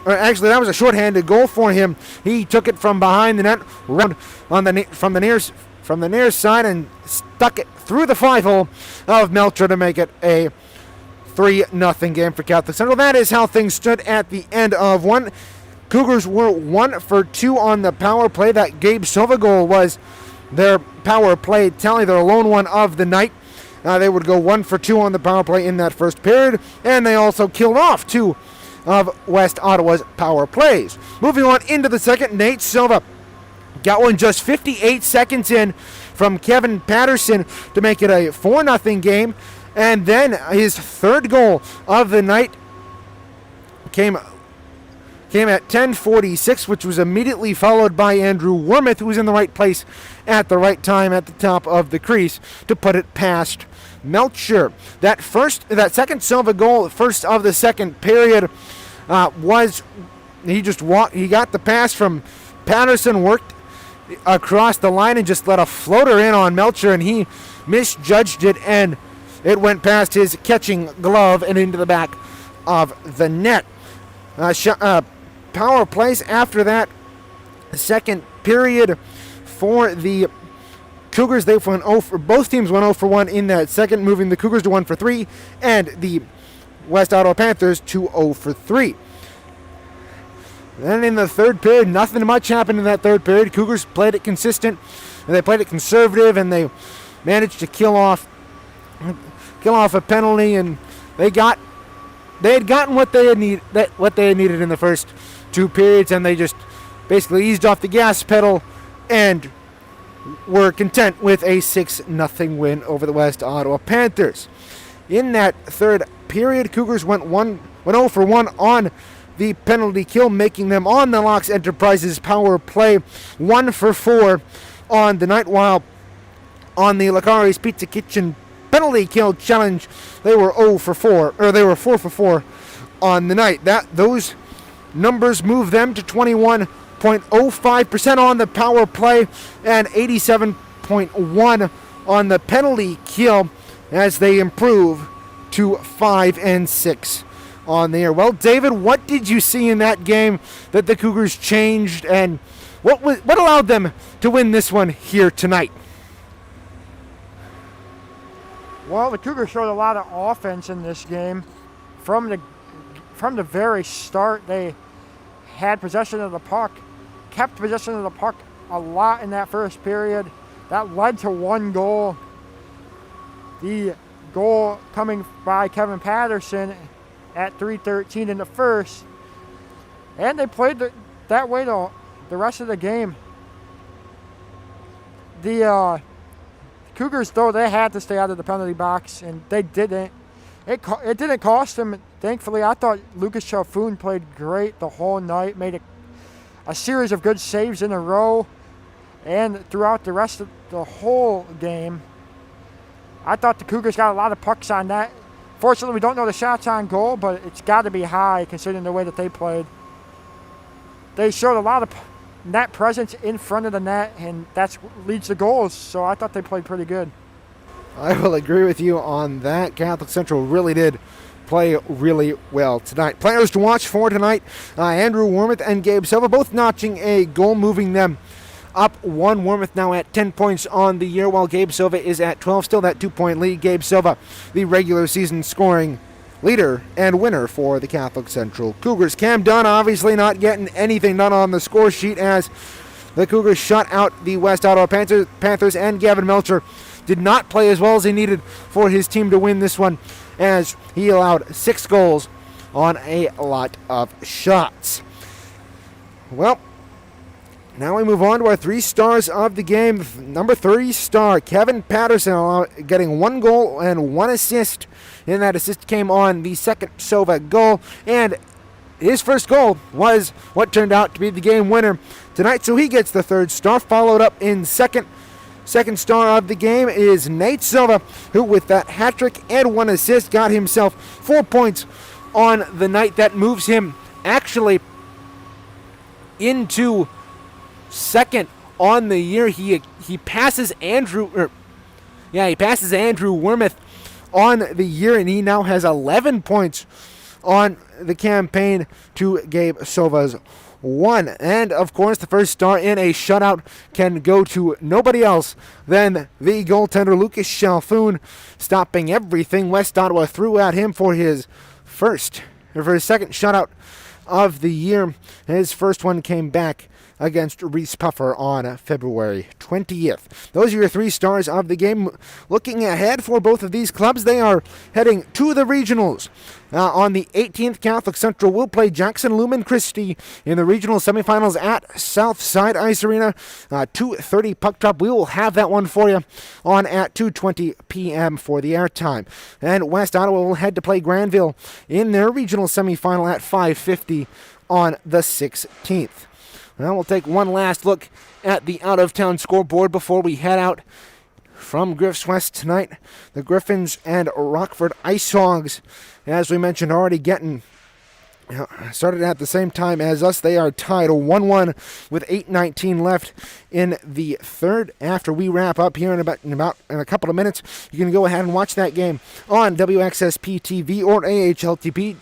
Actually, that was a shorthanded goal for him. He took it from behind the net, round from the near side, and stuck it through the 5-hole of Melcher to make it a 3-0 game for Catholic Central. That is how things stood at the end of one. Cougars were 1 for 2 on the power play. That Gabe Silva goal was their power play tally, their lone one of the night. They would go 1 for 2 on the power play in that first period, and they also killed off 2 of West Ottawa's power plays. Moving on into the second, Nate Silva got one just 58 seconds in from Kevin Patterson to make it a 4-0 game. And then his third goal of the night came at 10:46, which was immediately followed by Andrew Wormuth, who was in the right place at the right time at the top of the crease to put it past Melcher. That second Silva goal, first of the second period, he got the pass from Patterson, worked across the line and just let a floater in on Melcher, and he misjudged it, and it went past his catching glove and into the back of the net. Power plays after that second period for the Cougars. They went both teams went 0 for 1 in that second, moving the Cougars to 1 for 3, and the West Ottawa Panthers to 0 for 3. Then in the third period, nothing much happened in that third period. Cougars played it consistent, and they played it conservative, and they managed to kill off a penalty, and they had gotten what they had needed in the first two periods, and they just basically eased off the gas pedal and were content with a 6-0 win over the West Ottawa Panthers. In that third period, Cougars went 0 for 1 on the penalty kill, making them on the Locks Enterprises power play 1 for 4 on the night, while on the Lacari's Pizza Kitchen penalty kill challenge, they were 4 for 4 on the night. Those numbers move them to 21.05% on the power play and 87.1 on the penalty kill, as they improve to 5-6 on the year. Well, David, what did you see in that game that the Cougars changed, and what allowed them to win this one here tonight? Well, the Cougars showed a lot of offense in this game. From the very start, they had possession of the puck, kept possession of the puck a lot in that first period. That led to one goal. The goal coming by Kevin Patterson at 3:13 in the first. And they played that way the rest of the game. The Cougars, though, they had to stay out of the penalty box, and they didn't. It didn't cost them, thankfully. I thought Lucas Chalfoun played great the whole night, made a series of good saves in a row, and throughout the rest of the whole game. I thought the Cougars got a lot of pucks on that. Fortunately, we don't know the shots on goal, but it's got to be high considering the way that they played. They showed a lot of net presence in front of the net, and that leads to goals, so I thought they played pretty good. I will agree with you on that. Catholic Central really did play really well tonight. Players to watch for tonight, Andrew Wormuth and Gabe Silva, both notching a goal, moving them up 1. Wormuth now at 10 points on the year, while Gabe Silva is at 12. Still that 2-point lead. Gabe Silva, the regular season scoring leader and winner for the Catholic Central Cougars. Cam Dunn obviously not getting anything done on the score sheet, as the Cougars shut out the West Ottawa Panthers, and Gavin Melcher did not play as well as he needed for his team to win this one, as he allowed 6 goals on a lot of shots. Well, now we move on to our 3 stars of the game. Number 30 star, Kevin Patterson, getting 1 goal and 1 assist. And that assist came on the second Silva goal. And his first goal was what turned out to be the game winner tonight, so he gets the 3rd star. Followed up in second star of the game is Nate Silva, who with that hat trick and 1 assist got himself 4 points on the night. That moves him actually into second on the year. He passes Andrew Wormuth on the year, and he now has 11 points on the campaign to Gabe Silva's 1. And of course, the first star in a shutout can go to nobody else than the goaltender Lucas Chalfoun, stopping everything West Ottawa threw at him for his second shutout of the year. His first one came back against Reese Puffer on February 20th. Those are your 3 stars of the game. Looking ahead for both of these clubs, they are heading to the regionals. On the 18th, Catholic Central will play Jackson Lumen Christie in the regional semifinals at Southside Ice Arena. 2:30 puck drop. We will have that one for you on at 2:20 p.m. for the airtime. And West Ottawa will head to play Granville in their regional semifinal at 5:50 on the 16th. Well, we'll take one last look at the out-of-town scoreboard before we head out from Griffs West tonight. The Griffins and Rockford Ice Hogs, as we mentioned, already getting started at the same time as us. They are tied 1-1 with 8:19 left in the third. After we wrap up here in a couple of minutes, you can go ahead and watch that game on WXSP TV or AHL TV,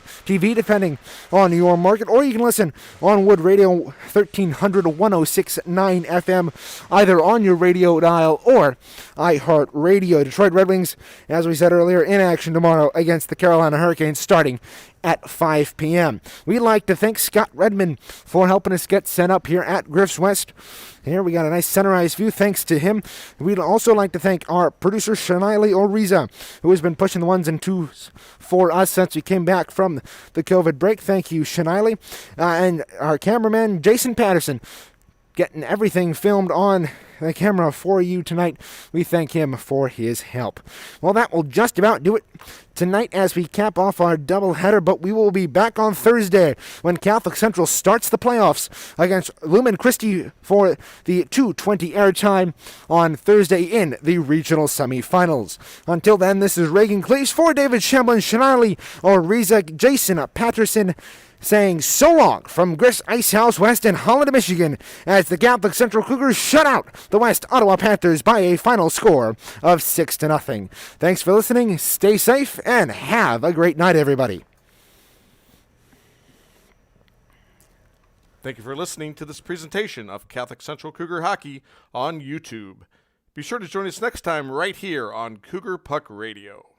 depending on your market, or you can listen on Wood Radio 1300 106.9 FM, either on your radio dial or iHeartRadio. Detroit Red Wings, as we said earlier, in action tomorrow against the Carolina Hurricanes, starting at 5 p.m. We'd like to thank Scott Redmond for helping us get set up here at Griffs West. Here we got a nice centerized view thanks to him. We'd also like to thank our producer Shaniley Oriza, who has been pushing the ones and twos for us since we came back from the COVID break. Thank you, Shaniley. And our cameraman Jason Patterson, getting everything filmed on the camera for you tonight. We thank him for his help. Well, that will just about do it tonight as we cap off our doubleheader, but we will be back on Thursday when Catholic Central starts the playoffs against Lumen Christi for the 2:20 airtime on Thursday in the regional semifinals. Until then, this is Reagan Cleaves for David Shamblin, Shanali, Oriza, Jason Patterson, saying so long from Griff's Ice House West in Holland, Michigan, as the Catholic Central Cougars shut out the West Ottawa Panthers by a final score of 6-0. Thanks for listening, stay safe, and have a great night, everybody. Thank you for listening to this presentation of Catholic Central Cougar Hockey on YouTube. Be sure to join us next time right here on Cougar Puck Radio.